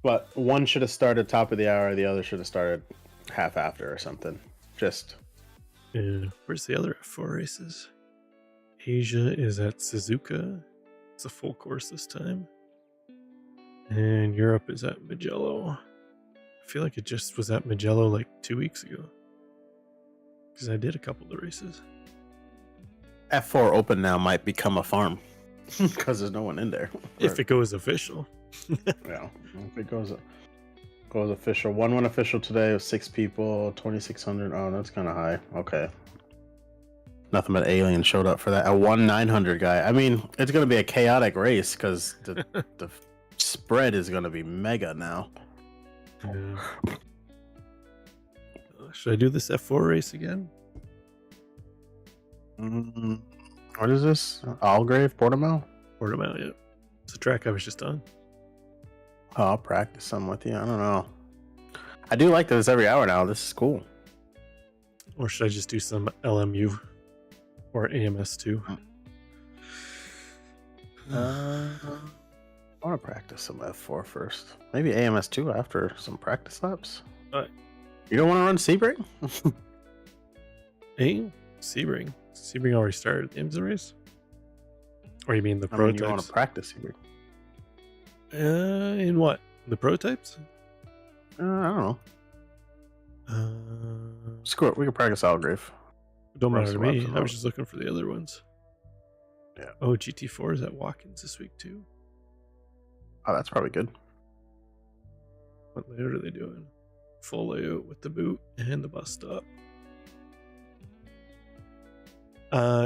F: But one should have started top of the hour, the other should have started half after or something. Just
A: Yeah. Where's the other F4 races? Asia is at Suzuka. It's a full course this time. And Europe is at Mugello. I feel like it just was at Mugello like 2 weeks ago. Because I did a couple of the races.
F: F4 open now might become a farm because there's no one in there.
A: If it goes official.
F: Yeah, if it goes official. One official today of 6 people, 2,600. Oh, that's kind of high. Okay. Nothing but aliens showed up for that. A 1,900 guy. I mean, it's going to be a chaotic race because the spread is going to be mega now.
A: Yeah. Should I do this F4 race again?
F: What is this? Algrave, Portimao?
A: Portimao, yeah. It's a track I was just on.
F: Oh, I'll practice some with you. I don't know. I do like this every hour now. This is cool.
A: Or should I just do some LMU? Or AMS2.
F: I want to practice some F4 first. Maybe AMS2 after some practice laps. You don't want to run Sebring?
A: Hey, Sebring. Sebring already started the IMSA race? Or you mean the
F: I mean, you want
A: prototypes?
F: to practice Sebring.
A: In what? The prototypes?
F: I don't know. Screw it. We can practice Algrave.
A: Don't
F: Run
A: matter to
F: some
A: me.
F: laps
A: I was just looking for the other ones.
F: Yeah.
A: Oh, GT4 is at Watkins this week too.
F: Oh, that's probably good.
A: What layout are they doing? Full layout with the boot and the bus stop.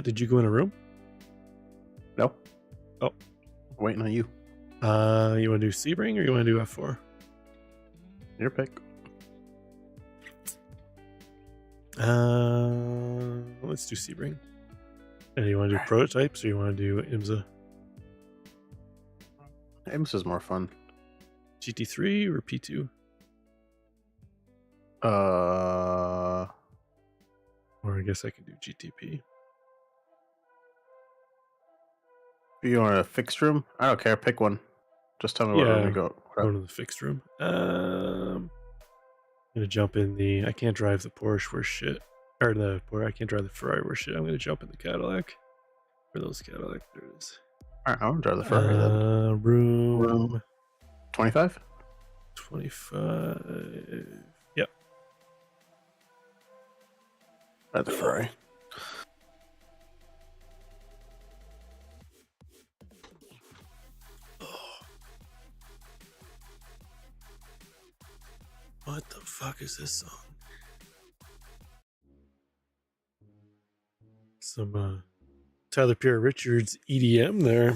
A: Did you go in a room?
F: No.
A: Oh.
F: Waiting on you.
A: You want to do Sebring or you want to do F4?
F: Your pick.
A: Let's do Sebring. And you want to do prototypes or you want to do IMSA?
F: IMSA is more fun.
A: GT3 or P2? Or I guess I can do GTP.
F: You want a fixed room? I don't care. Pick one. Just tell me what room to go.
A: Go to the fixed room. I'm gonna jump in the. I can't drive the Porsche. We're shit. Or the Porsche. I can't drive the Ferrari. We're shit. I'm gonna jump in the Cadillac. Where those Cadillac? There it is.
F: All right, I want to drive the Ferrari then.
A: Room
F: 25?
A: 25. Yep.
F: Drive the Ferrari.
A: What the fuck is this song? Some Tyler Perry Richards EDM there.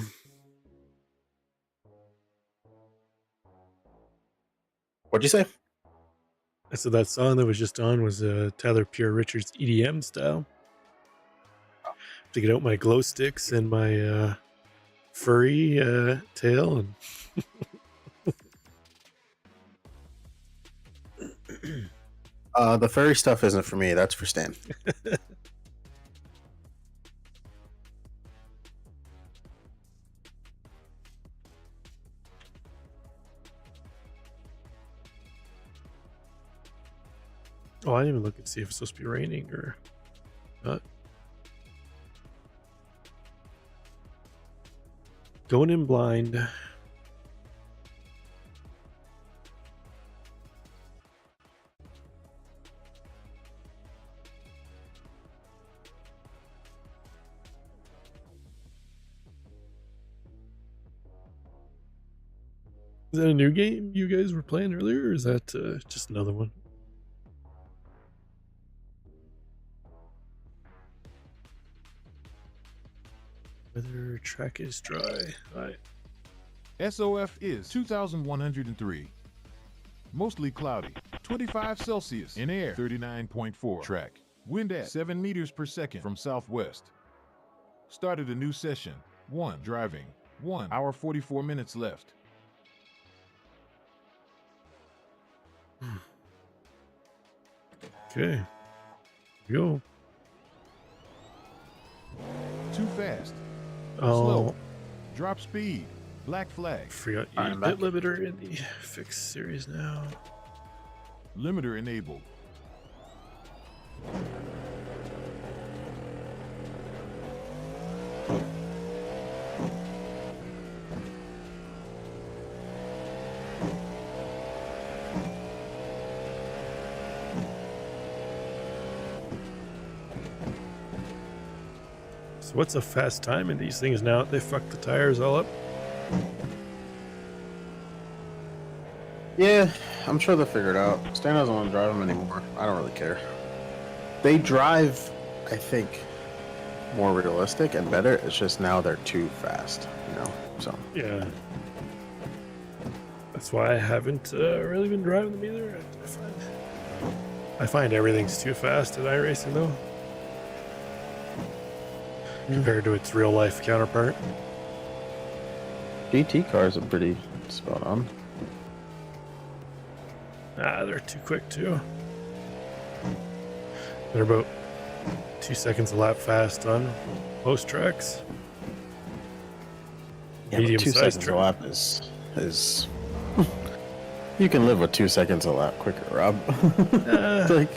F: What'd you say?
A: I said that song that was just on was Tyler Perry Richards EDM style. To get out my glow sticks and my furry tail and
F: The furry stuff isn't for me. That's for Stan.
A: oh, I didn't even look and see if it's supposed to be raining or not. Going in blind. Is that a new game you guys were playing earlier, or is that just another one? Weather track is dry. All right.
B: SOF is 2,103. Mostly cloudy, 25 Celsius in air, 39.4 track. Wind at 7 meters per second from southwest. Started a new session. 1 driving. 1 hour 44 minutes left.
A: Okay. Go.
B: Too fast.
A: Oh,
B: Slow. Drop speed. Black flag.
A: forgot you
F: I'm
A: bit
F: back.
A: limiter in the fixed series now.
B: Limiter enabled.
A: So what's a fast time in these things now? They fucked the tires all up.
F: Yeah, I'm sure they'll figure it out. Stan doesn't want to drive them anymore. I don't really care. They drive, I think, more realistic and better. It's just now they're too fast, you know? So,
A: Yeah. That's why I haven't really been driving them either. I find everything's too fast at iRacing though, compared to its real life counterpart.
F: GT cars are pretty spot on.
A: Ah, they're too quick too. They're about 2 seconds a lap fast on most tracks.
F: Yeah, but 2
A: Medium-sized
F: seconds a
A: track.
F: lap is you can live with 2 seconds a lap quicker, Rob. Like,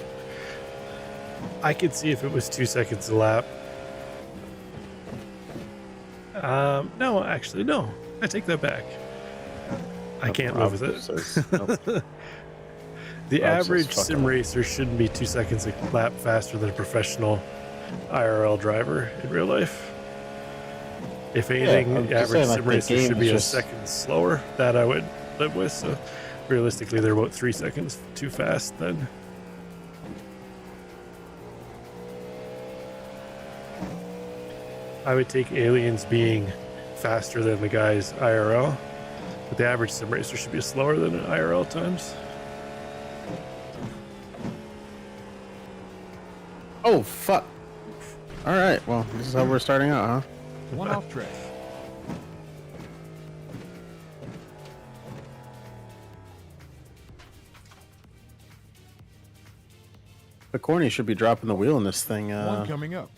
A: I could see if it was 2 seconds a lap. No, actually, no. I take that back. I can't live with it.
F: Nope.
A: The
F: Rob says
A: average
F: fuck
A: sim
F: it.
A: racer shouldn't be 2 seconds a lap faster than a professional IRL driver in real life. If anything,
F: I'm
A: the
F: just
A: average
F: saying, like,
A: sim
F: the
A: racer
F: game
A: should be
F: is
A: a
F: just-
A: second slower. That I would live with. So realistically, they're about 3 seconds too fast then. I would take aliens being faster than the guys IRL, but the average sim racer should be slower than IRL times.
F: Oh fuck! All right, well, this is how we're starting out, huh?
B: One off track.
F: The corny should be dropping the wheel in this thing.
B: One coming up.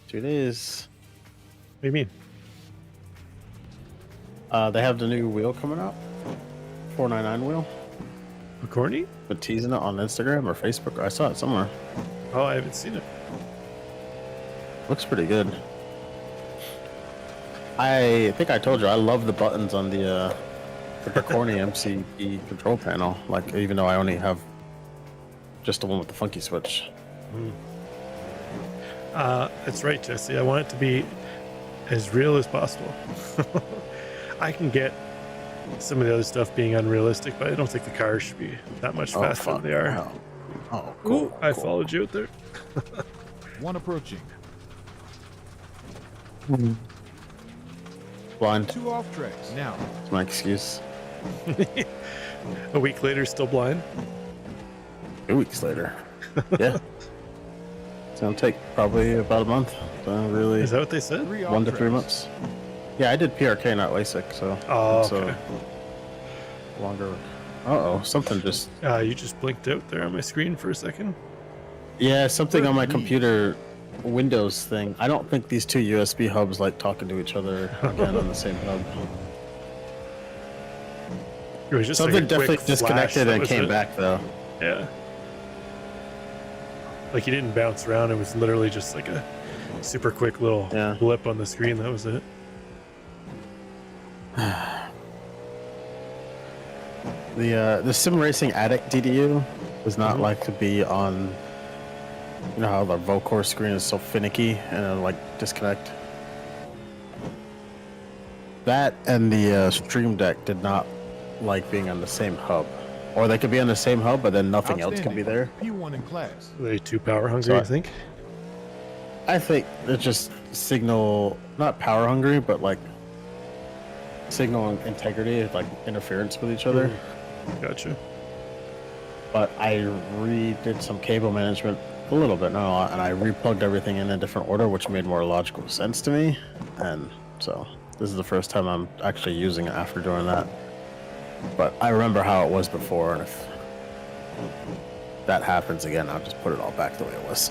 F: 2 days.
A: What do you mean?
F: They have the new wheel coming out. 499 wheel.
A: McCorney?
F: But teasing it on Instagram or Facebook. I saw it somewhere.
A: Oh, I haven't seen it.
F: Looks pretty good. I think I told you I love the buttons on the corny MCP control panel. Like, even though I only have just the one with the funky switch.
A: That's right, Jesse. I want it to be as real as possible. I can get some of the other stuff being unrealistic, but I don't think the cars should be that much faster than they are.
F: Oh,
A: Ooh,
F: cool.
A: I followed you out there.
B: One approaching.
F: Blind.
B: 2 off tracks. Now.
F: That's my excuse.
A: A week later, still blind.
F: 2 weeks later. Yeah. It's gonna take probably about a month. So really,
A: Is that what they said?
B: 3 off
F: 1 to 3
B: tracks.
F: months. Yeah, I did PRK, not LASIK, so
A: Oh,
F: it's
A: okay.
F: longer. Uh oh, something just.
A: You just blinked out there on my screen for a second.
F: Yeah, something on my
B: Lead.
F: computer Windows thing. I don't think these two USB hubs like talking to each other again on the same hub.
A: It was just
F: Something
A: like a quick
F: definitely
A: flash,
F: disconnected
A: that
F: and
A: was
F: came
A: it.
F: back though.
A: Yeah. Like he didn't bounce around. It was literally just like a super quick little
F: Yeah.
A: blip on the screen. That was it.
F: The Sim Racing Addict DDU does not like to be on. You know how the Vocor screen is so finicky and it'll, like disconnect. That and the Stream Deck did not like being on the same hub, or they could be on the same hub, but then nothing else can be there.
B: P1 in class.
A: Are they too power hungry,
F: So
A: I think?
F: I think it's just signal, not power hungry, but like signal integrity, like interference with each other.
A: Gotcha.
F: But I redid some cable management a little bit, not a lot, and I replugged everything in a different order, which made more logical sense to me. And so this is the first time I'm actually using it after doing that. But I remember how it was before, and if that happens again, I'll just put it all back the way it was.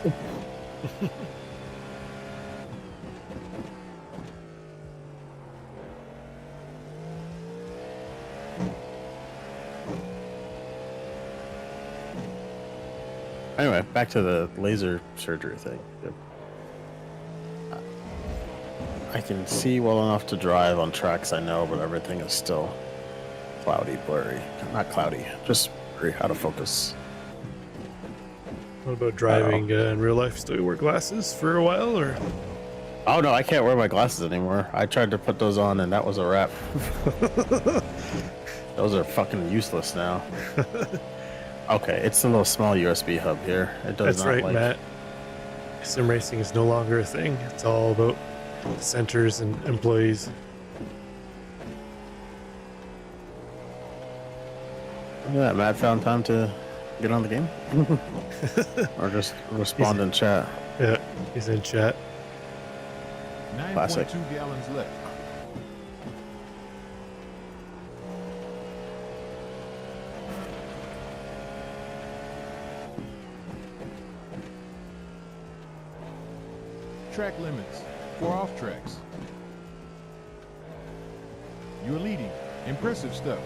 F: Anyway, back to the laser surgery thing. I can see well enough to drive on tracks I know, but everything is still cloudy, blurry. Not cloudy, just blurry, out of focus.
A: What about driving in real life? Still wear glasses for a while, or?
F: Oh no, I can't wear my glasses anymore. I tried to put those on and that was a wrap. Those are fucking useless now. Okay, it's a little small USB hub here. It does
A: That's
F: not
A: right,
F: like...
A: Matt. Sim racing is no longer a thing. It's all about centers and employees.
F: Look at that, Matt found time to get on the game. Or just respond in chat.
A: Yeah, he's in chat.
F: Classic.
B: 9.2 gallons left. track limits. 4 off tracks. You're leading. Impressive stuff.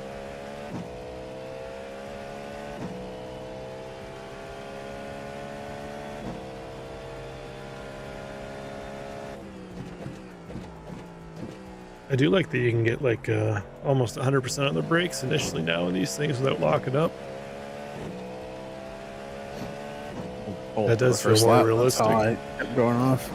A: I do like that you can get like almost 100% on the brakes initially now in these things without locking up. That does feel more realistic.
F: That's how I kept going off.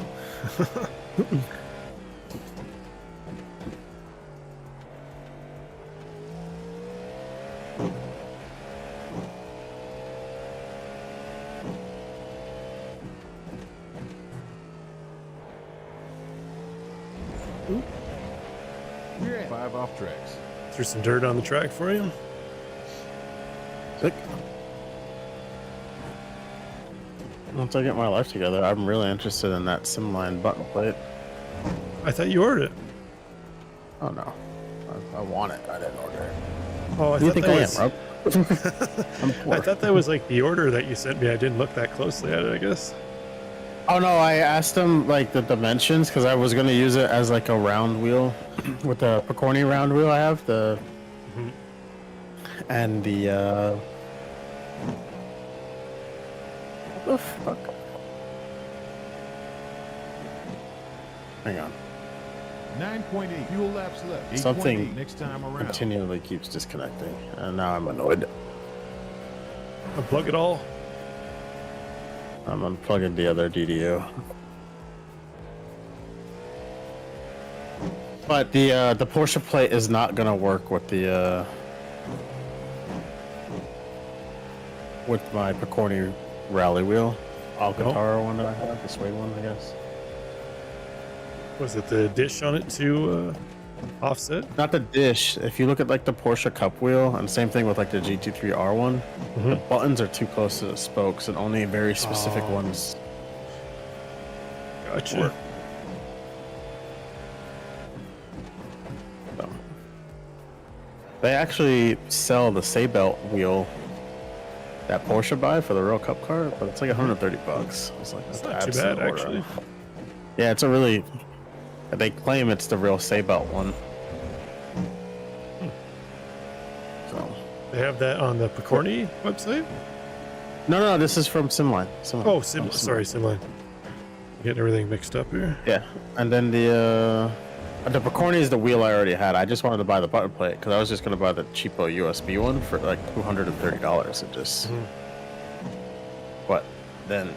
B: You're at 5 off tracks.
A: Threw some dirt on the track for you.
F: Sick. Once I get my life together, I'm really interested in that Simline button plate.
A: I thought you ordered it.
F: Oh no, I want it. I didn't order it.
A: Oh, I
F: Who do you
A: thought
F: think
A: that
F: I
A: was.
F: am, Rob? I'm poor.
A: I thought that was like the order that you sent me. I didn't look that closely at it, I guess.
F: Oh no, I asked him like the dimensions because I was gonna use it as like a round wheel with the Picorni round wheel I have and the what the fuck? Hang on.
B: 9.8 fuel laps left. 8.8
F: Something
B: next time around.
F: continually keeps disconnecting, and now I'm annoyed.
A: Unplug it all.
F: I'm unplugging the other DDU. But the Porsche plate is not gonna work with the with my Picorni rally wheel, Alcantara one that I have, the suede one, I guess.
A: Was it the dish on it to offset?
F: Not the dish. If you look at like the Porsche Cup wheel, and same thing with like the GT3 R1, the buttons are too close to the spokes, and only very specific ones.
A: Gotcha.
F: Work. So, they actually sell the Seatbelt wheel that Porsche buy for the real Cup car, but it's like $130. It's like
A: It's
F: that's
A: not too
F: absolute
A: bad,
F: order.
A: actually.
F: Yeah, it's a really. They claim it's the real Seatbelt one. So.
A: They have that on the Picorni website?
F: No, this is from Simline.
A: Oh, sorry, Simline. Getting everything mixed up here.
F: Yeah, and then the Picorni is the wheel I already had. I just wanted to buy the button plate because I was just gonna buy the cheapo USB one for like $230. It just. But then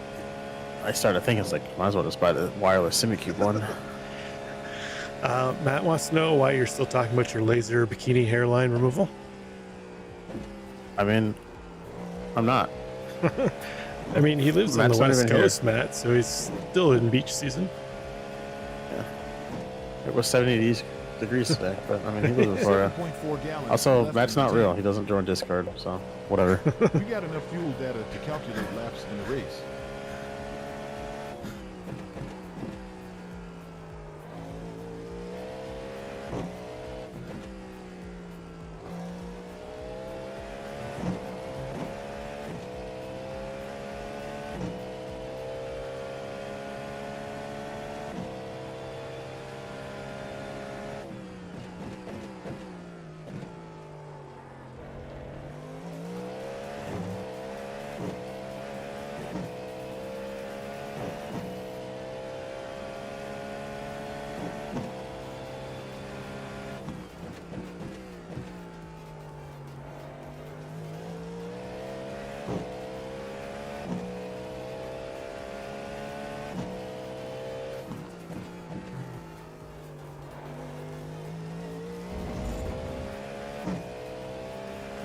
F: I started thinking, it's like, might as well just buy the wireless SimiCube one.
A: Matt wants to know why you're still talking about your laser bikini hairline removal.
F: I mean, I'm not.
A: I mean, he lives on
F: Matt's
A: the
F: not
A: West
F: even here.
A: Coast, Matt, so he's still in beach season.
F: It was 70 degrees today, but I mean, he lives in Florida.
B: 7.4 gallons
F: Also,
B: left
F: Matt's
B: in the
F: not
B: tank.
F: real. He doesn't join Discord, so whatever.
B: We got enough fuel data to calculate laps in the race.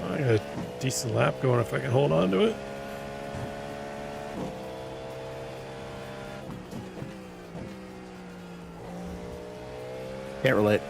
A: I got a decent lap going if I can hold on to it.
F: Can't relate.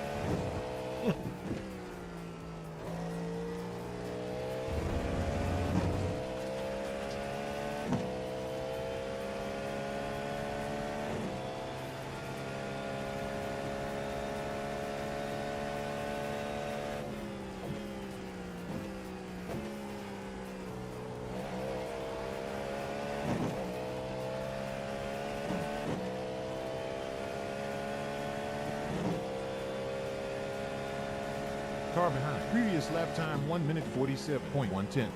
B: car behind. Previous lap time 1 minute 47.110.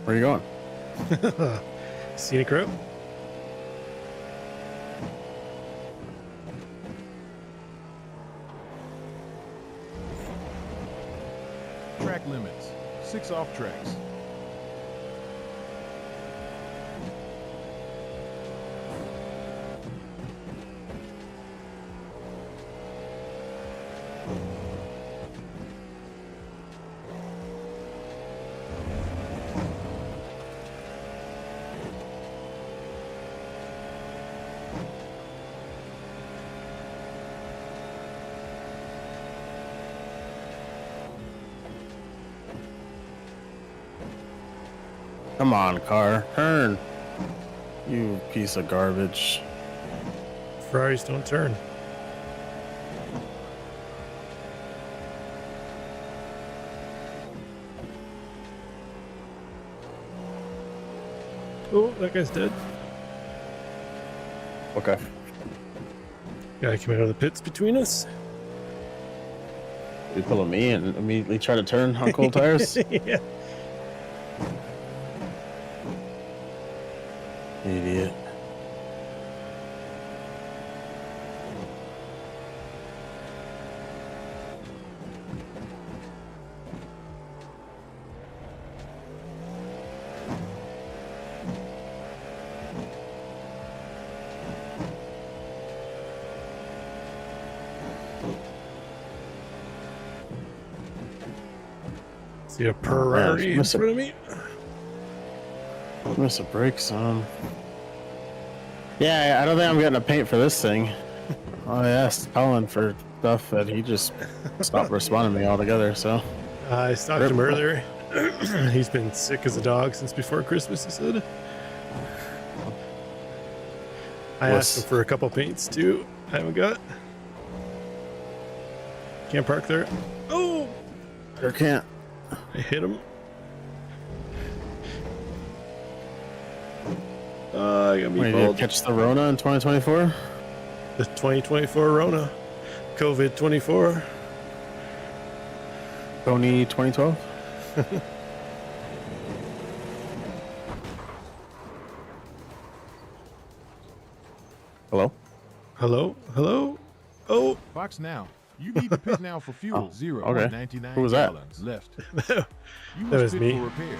F: Where are you going?
A: Scenic route.
B: Track limits. 6 off tracks.
F: Come on, car. Turn. You piece of garbage.
A: Ferraris don't turn. Oh, that guy's dead.
F: Okay.
A: Guy came out of the pits between us.
F: You pulling me and immediately try to turn on cold tires?
A: Yeah.
F: Idiot.
A: See a Ferrari in front of me.
F: Miss a brakes on. Yeah, I don't think I'm getting a paint for this thing. I asked Colin for stuff that he just stopped responding to me altogether, so.
A: I stalked him earlier. He's been sick as a dog since before Christmas, he said. I asked him for a couple paints too. I haven't got. Can't park there. Oh!
F: Sure can't.
A: I hit him. I got me
F: Wait, did you catch the Rona in 2024?
A: The 2024 Rona. COVID 24.
F: Tony 2012? Hello?
A: Hello? Hello? Oh!
B: Fox now. You need to pit now for fuel.
F: Oh,
B: 0.99
F: Who was that?
B: gallons left.
A: That
B: You
A: was
B: must pit
A: me.
B: for repairs.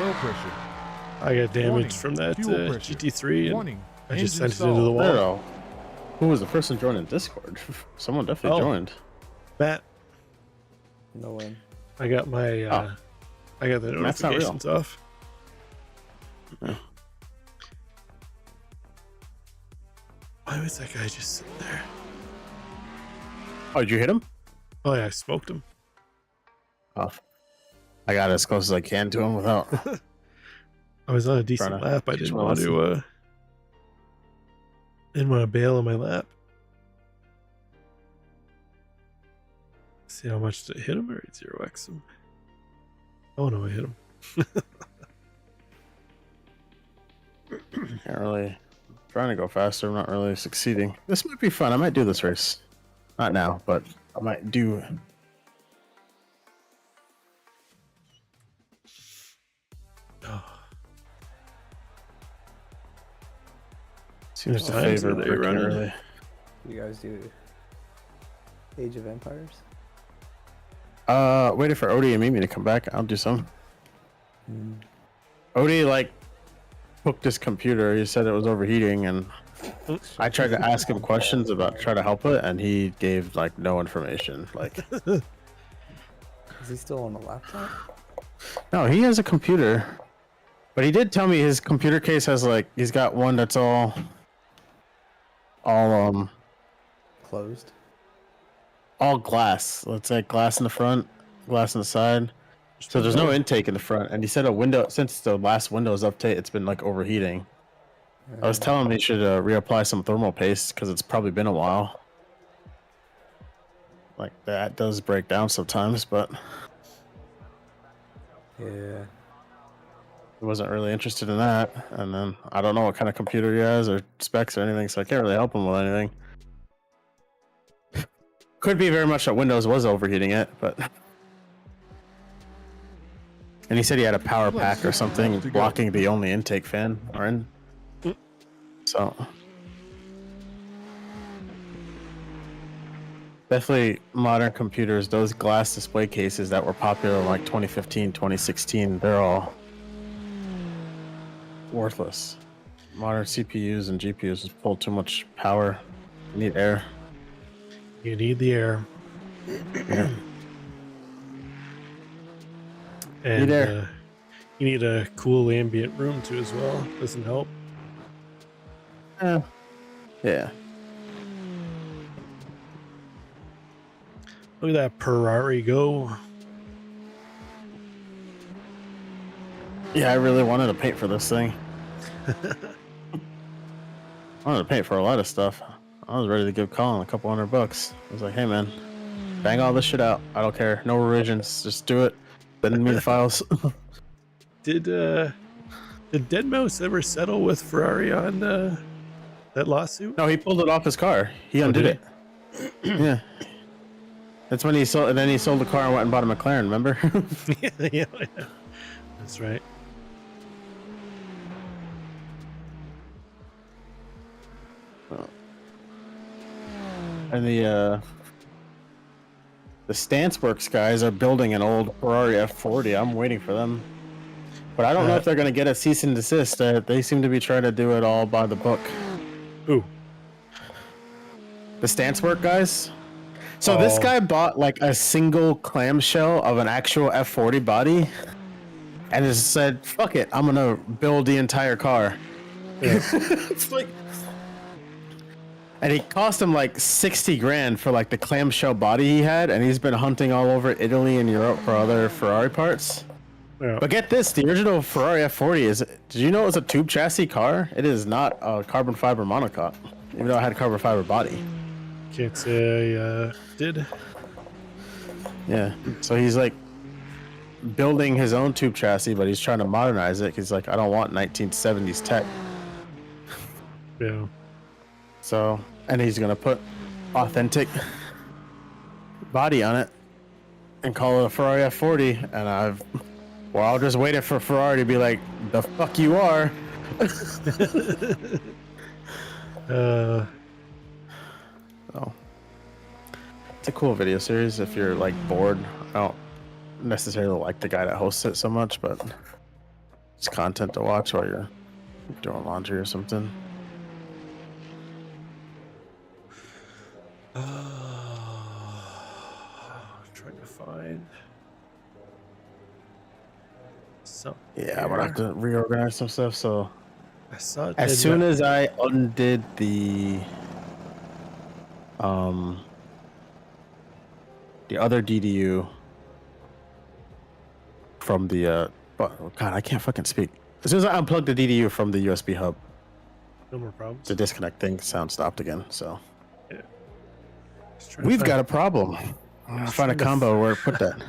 B: Oil pressure.
A: I got damaged
B: Warning,
A: from that
B: fuel pressure.
A: GT3 and
B: Warning.
A: I just
B: engine
A: sent it into the
B: stall.
A: wall.
F: No. Who was the person joining Discord? Someone definitely
A: Oh.
F: joined.
A: Matt,
G: No way.
A: I got my I got the
F: Matt's not real.
A: notifications off.
F: Yeah.
A: Why was that guy just sitting there?
F: Oh, did you hit him?
A: Oh yeah, I smoked him.
F: Oh. I got as close as I can to him without.
A: I was on a decent
F: Trying to
A: lap. I
F: teach
A: didn't
F: him a
A: want to didn't want to bail on my lap. See how much did it hit him or 0x him? Oh no, I hit him.
F: Can't really. Trying to go faster. I'm not really succeeding. This might be fun. I might do this race. Not now, but I might do.
A: Oh,
F: Seems to
A: times
F: favor
A: are they
F: Brick
A: running?
F: early.
G: You guys do Age of Empires?
F: Waiting for Odie and Mimi to come back. I'll do some. Odie like hooked his computer. He said it was overheating, and I tried to ask him questions about try to help it, and he gave like no information. Like,
G: Is he still on the laptop?
F: no, he has a computer, but he did tell me his computer case has like he's got one that's all
G: Closed.
F: all glass. Let's say glass in the front, glass in the side. So there's no intake in the front. And he said a window since the last Windows update, it's been like overheating. I was telling him he should reapply some thermal paste because it's probably been a while. Like that does break down sometimes, but
G: Yeah.
F: he wasn't really interested in that. And then I don't know what kind of computer he has or specs or anything, so I can't really help him with anything. Could be very much that Windows was overheating it, but. And he said he had a power pack or something blocking the only intake fan. So definitely modern computers, those glass display cases that were popular in like 2015, 2016, they're all worthless. Modern CPUs and GPUs just pull too much power. You need air.
A: You need the air.
F: Yeah.
A: And you need a cool ambient room too as well. Doesn't help.
F: Yeah.
A: Look at that Ferrari go.
F: Yeah, I really wanted to paint for this thing. I wanted to paint for a lot of stuff. I was ready to give Colin a couple $100. I was like, hey man, bang all this shit out. I don't care. No revisions. Just do it. Send me the files.
A: Did Deadmau5 ever settle with Ferrari on that lawsuit?
F: No, he pulled it off his car. He undid it. Yeah. That's when he sold, and then he sold the car and went and bought a McLaren, remember?
A: yeah. That's right.
F: And the StanceWorks guys are building an old Ferrari F40. I'm waiting for them. But I don't know if they're going to get a cease and desist. They seem to be trying to do it all by the book.
A: Ooh.
F: The StanceWorks guys? So this guy bought like a single clamshell of an actual F40 body and just said, fuck it, I'm going to build the entire car. Yeah. It's like... And it cost him like 60 grand for like the clamshell body he had, and he's been hunting all over Italy and Europe for other Ferrari parts. Yeah. But get this, the original Ferrari F40 is, did you know it was a tube chassis car? It is not a carbon fiber monocoque, even though it had a carbon fiber body.
A: Can't say I did.
F: Yeah, so he's like building his own tube chassis, but he's trying to modernize it. He's like, I don't want 1970s tech.
A: Yeah.
F: So, and he's gonna put authentic body on it and call it a Ferrari F40. And I'll just waiting for Ferrari to be like, the fuck you are. So, it's a cool video series if you're like bored. I don't necessarily like the guy that hosts it so much, but it's content to watch while you're doing laundry or something.
A: Trying to find some.
F: Yeah, I'm gonna have to reorganize some stuff. So
A: I saw it
F: as soon as I undid the other DDU from the God, I can't fucking speak. As soon as I unplugged the DDU from the USB hub,
A: no more problems.
F: the disconnect thing sound stopped again. So
A: yeah.
F: We've got a problem. I'm gonna find a combo where to put that.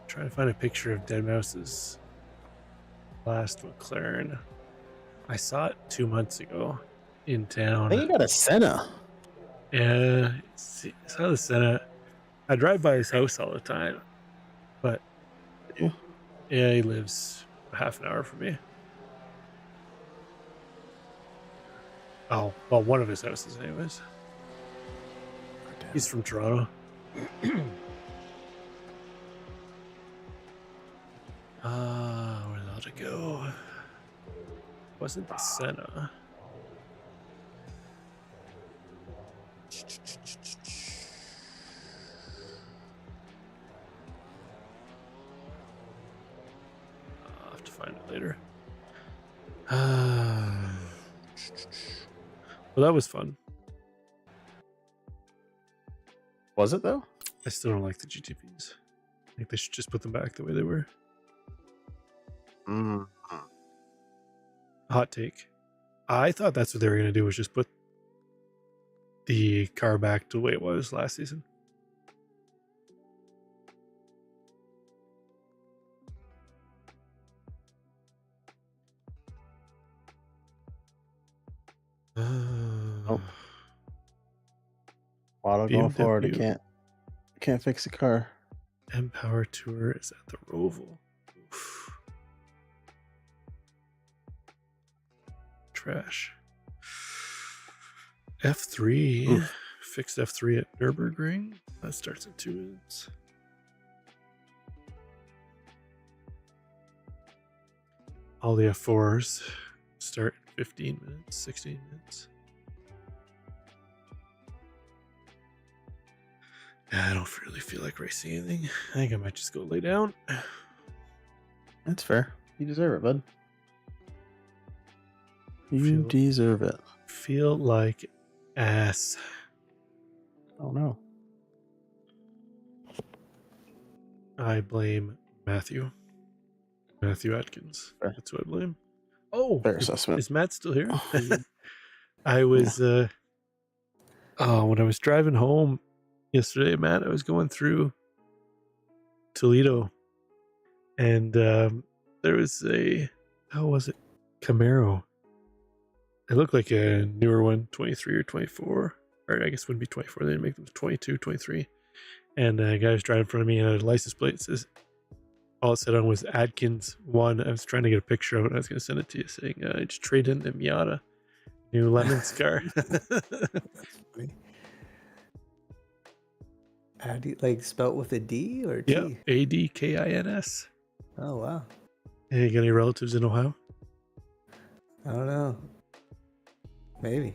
A: Trying to find a picture of Deadmau5's last McLaren. I saw it 2 months ago in town.
F: I think he got a Senna.
A: Yeah, I saw the Senna. I drive by his house all the time, but yeah, he lives a half an hour from me. Oh, well, one of his houses, anyways. He's from Toronto. Where did it go? Wasn't the Senna? I'll have to find it later. Well, that was fun.
F: Was it though?
A: I still don't like the GTPs. I think they should just put them back the way they were. Hot take. I thought that's what they were going to do, was just put the car back to the way it was last season.
F: Oh. Auto going forward. I can't fix the car.
A: Empower Tour is at the Roval. Oof. Trash. F3. Oof. Fixed F3 at Nürburgring. That starts in 2 minutes. All the F4s start in 15 minutes, 16 minutes. I don't really feel like racing anything. I think I might just go lay down.
F: That's fair. You deserve it, bud. You deserve it.
A: Feel like ass.
F: Oh no.
A: I blame Matthew. Matthew Atkins.
F: Fair.
A: That's who I blame. Oh,
F: fair assessment.
A: Is Matt still here? I was when I was driving home yesterday, Matt, I was going through Toledo, and there was a, how was it, Camaro. It looked like a newer one, 23 or 24, or I guess it wouldn't be 24. They didn't make them 22, 23. And a guy was driving in front of me, and a license plate says, all it said on was Adkins 1. I was trying to get a picture of it, and I was going to send it to you, saying, I just traded in the Miata, new Lemons car.
G: Like spelt with a D or T?
A: Yeah, Adkins.
G: Oh wow.
A: Hey, you got any relatives in Ohio?
G: I don't know. Maybe.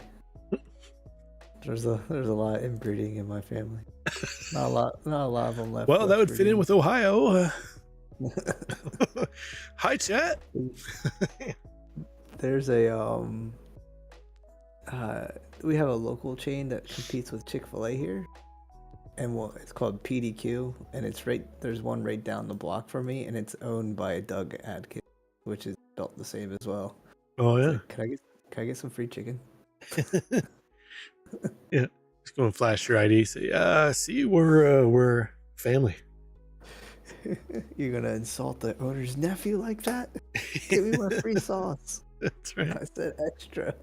G: There's a lot of inbreeding in my family. Not a lot of them left.
A: Well, that would fit in with Ohio. Hi, chat.
G: There's a we have a local chain that competes with Chick-fil-A here, and it's called PDQ, and there's one right down the block from me, and it's owned by Doug Adkins, which is spelled the same as well.
A: Oh yeah.
G: Like, can I get some free chicken?
A: Yeah, just go and flash your ID. Say, see, we're family.
G: You're gonna insult the owner's nephew like that? Give me my free sauce.
A: That's right.
G: I said extra.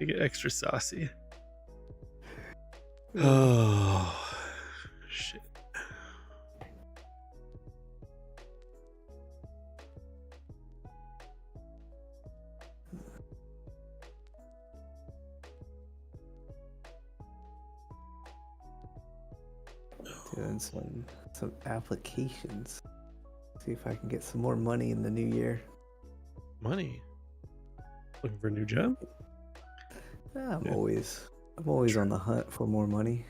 A: You get extra saucy. Oh shit.
G: Doing some applications. See if I can get some more money in the new year.
A: Money? Looking for a new job?
G: I'm always on the hunt for more money.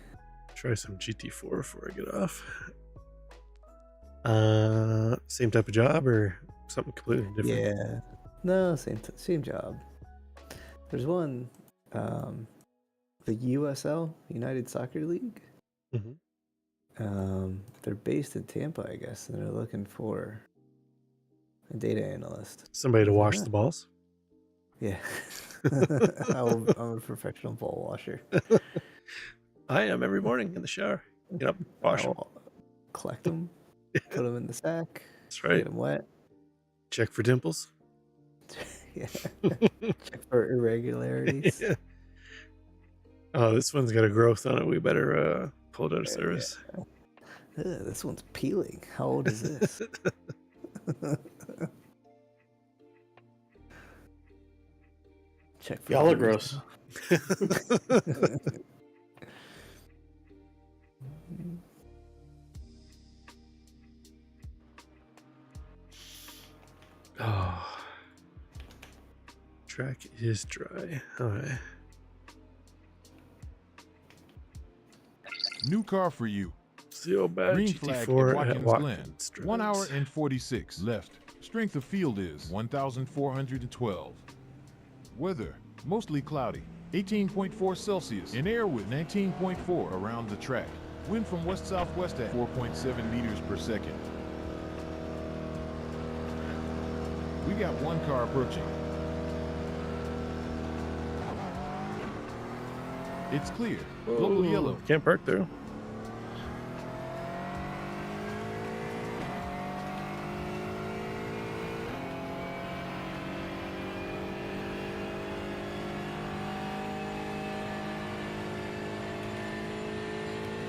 A: Try some GT4 before I get off. Same type of job or something completely different?
G: Yeah. No, same job. There's one, the USL, United Soccer League.
A: Mm-hmm.
G: They're based in Tampa, I guess, and they're looking for a data analyst.
A: Somebody to wash the balls?
G: Yeah. I'm a professional ball washer.
A: I am every morning in the shower. Get up, wash them.
G: Collect them, put them in the sack.
A: That's right.
G: Get them wet.
A: Check for dimples.
G: Yeah. Check for irregularities.
A: Yeah. Oh, this one's got a growth on it. We better pull it out of service.
G: Yeah. This one's peeling. How old is this? Check for
F: Y'all are gross.
A: Track is dry. All right.
B: New car for you.
A: Seal badge
B: Green flag
A: GT4
B: at
A: at
B: Watkins Glen. 1 hour
A: Drives.
B: and 46 left. Strength of field is 1,412. Weather, mostly cloudy. 18.4 Celsius in air with 19.4 around the track. Wind from west-southwest at 4.7 meters per second. We got one car approaching. It's clear. Global yellow.
A: Can't park through.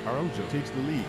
B: Arojo takes the lead.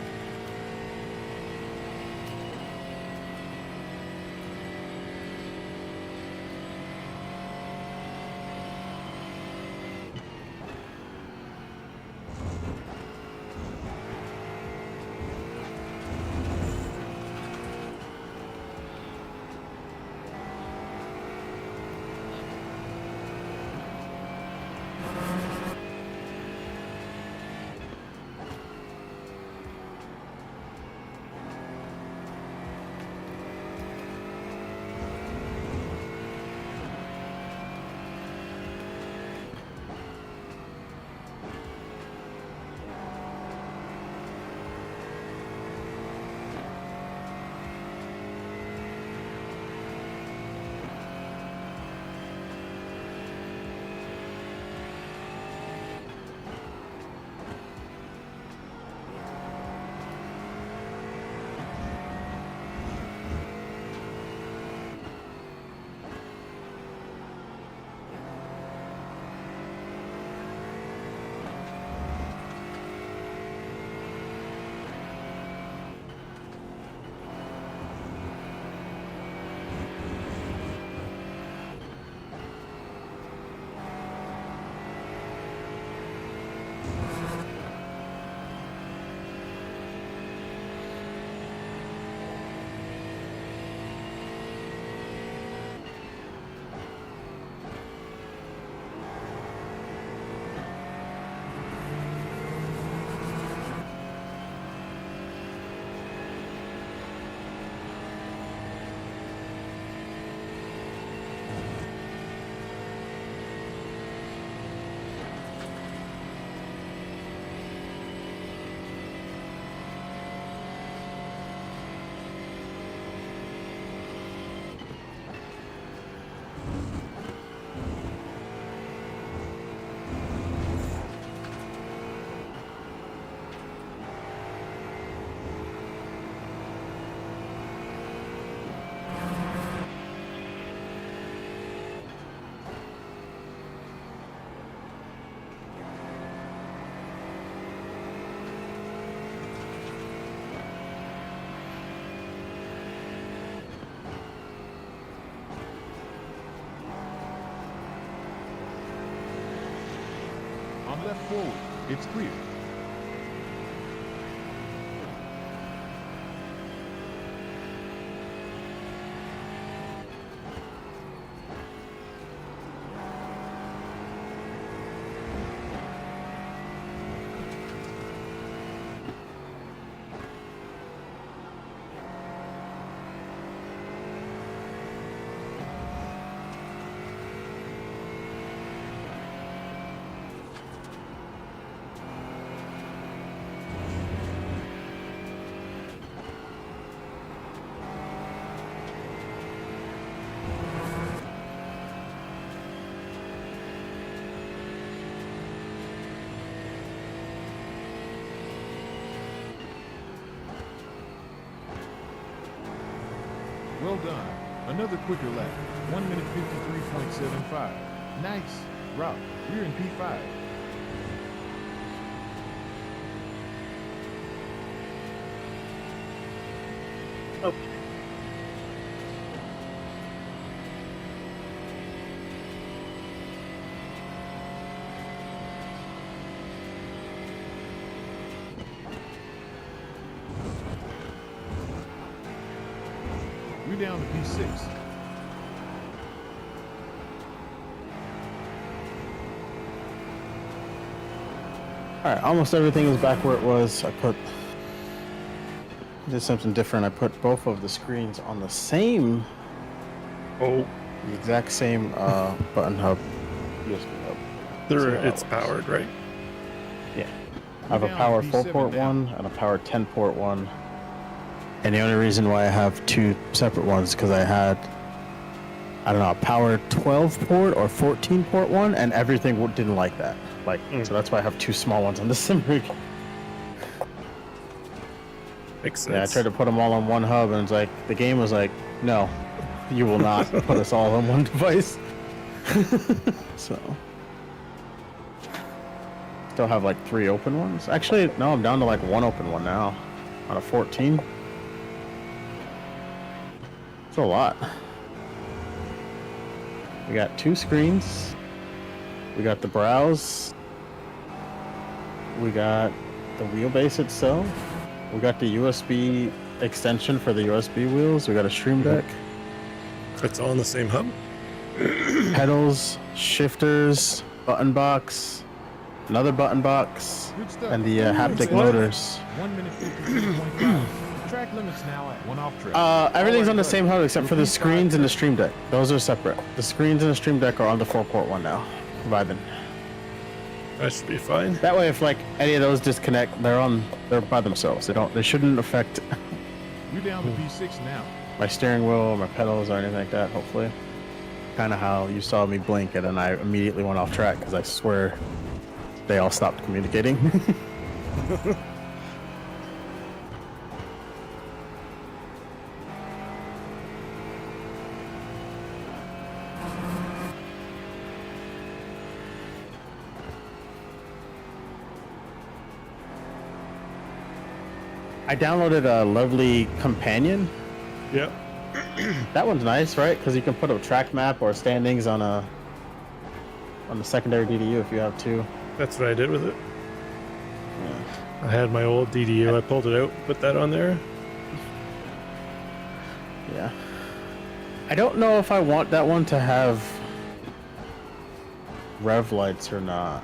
B: On left forward, it's clear. Well done. Another quicker lap. 1 minute 53.75. Nice. Route. We're in P5.
F: Oh.
B: We're down to P6.
F: All right, almost everything is back where it was. Did something different. I put both of the screens on the same, the exact same button hub, USB hub.
A: It's powered, right?
F: Yeah. I have a power 4-port one and a power 10-port one. And the only reason why I have two separate ones because I had, I don't know, a power 12-port or 14-port one, and everything didn't like that. So that's why I have two small ones on the sim rig.
A: Makes sense.
F: Yeah, I tried to put them all on one hub, and it's like the game was like, no, you will not put us all on one device. So still have like 3 open ones. Actually, no, I'm down to like 1 open one now out of 14. It's a lot. We got 2 screens. We got the browse. We got the wheelbase itself. We got the USB extension for the USB wheels. We got a stream deck.
A: It's all in the same hub?
F: Pedals, shifters, button box, another button box, and the haptic motors.
B: 1 minute 53.5. Track limits now at 1 off track.
F: Everything's on the same hub except for the screens and the stream deck. Those are separate. The screens and the stream deck are on the 4-port one now. Vibing.
A: That should be fine.
F: That way, if like any of those disconnect, they're by themselves. They shouldn't affect
B: We're down to P6 now.
F: my steering wheel, my pedals, or anything like that. Hopefully, kind of how you saw me blink and then I immediately went off track because I swear they all stopped communicating. I downloaded a lovely companion.
A: Yep.
F: That one's nice, right? Because you can put a track map or standings on the secondary DDU if you have to.
A: That's what I did with it.
F: Yeah.
A: I had my old DDU. I pulled it out, put that on there.
F: Yeah. I don't know if I want that one to have rev lights or not,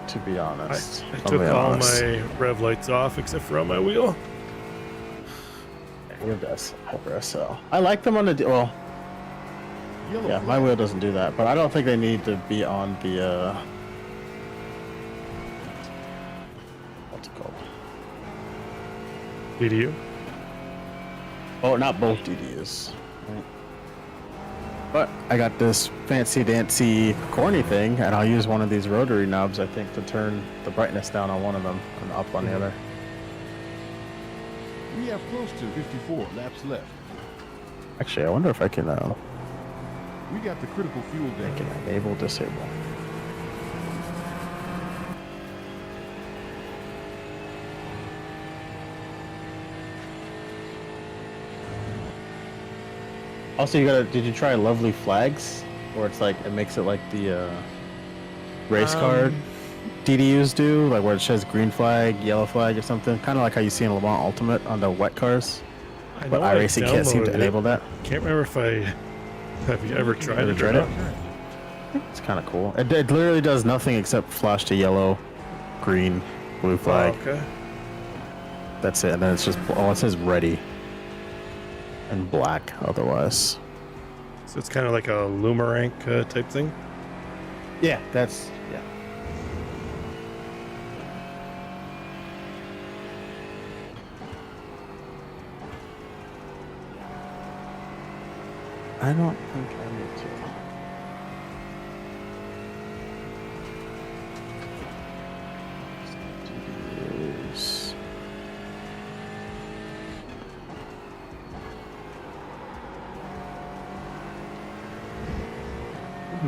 F: to be honest.
A: I took all my rev lights off except for on my wheel.
F: Wheel does over SL. I like them on the well. Yeah, my wheel doesn't do that, but I don't think they need to be on the what's it called?
A: DDU?
F: Oh, not both DDUs. Right. But I got this fancy dancy corny thing, and I'll use one of these rotary knobs, I think, to turn the brightness down on one of them and up on the other.
B: We have close to 54 laps left.
F: Actually, I wonder if I can
B: We got the critical fuel
F: I
B: tank.
F: can enable disable. Also, did you try Lovely Flags? Where it's like, it makes it like the race car DDUs do, like where it says green flag, yellow flag or something. Kind of like how you see in Le Mans Ultimate on the wet cars. But iRacing can't seem to enable that.
A: Can't remember if have you ever tried
F: Ever
A: it?
F: tried it? It's kind of cool. It literally does nothing except flash to yellow, green, blue flag.
A: Oh, okay.
F: That's it. And then it's just, it says ready. And black otherwise.
A: So it's kind of like a Lumarank type thing?
F: Yeah. I don't think I need to.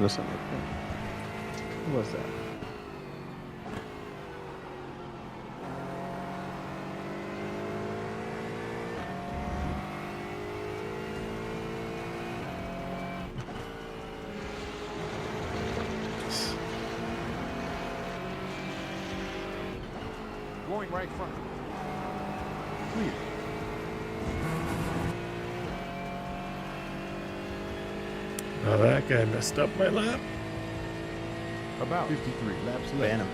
F: Listen, what was that?
B: Going right front. Clear.
A: Oh, that guy messed up my lap.
B: About 53 laps left.
F: Ban him.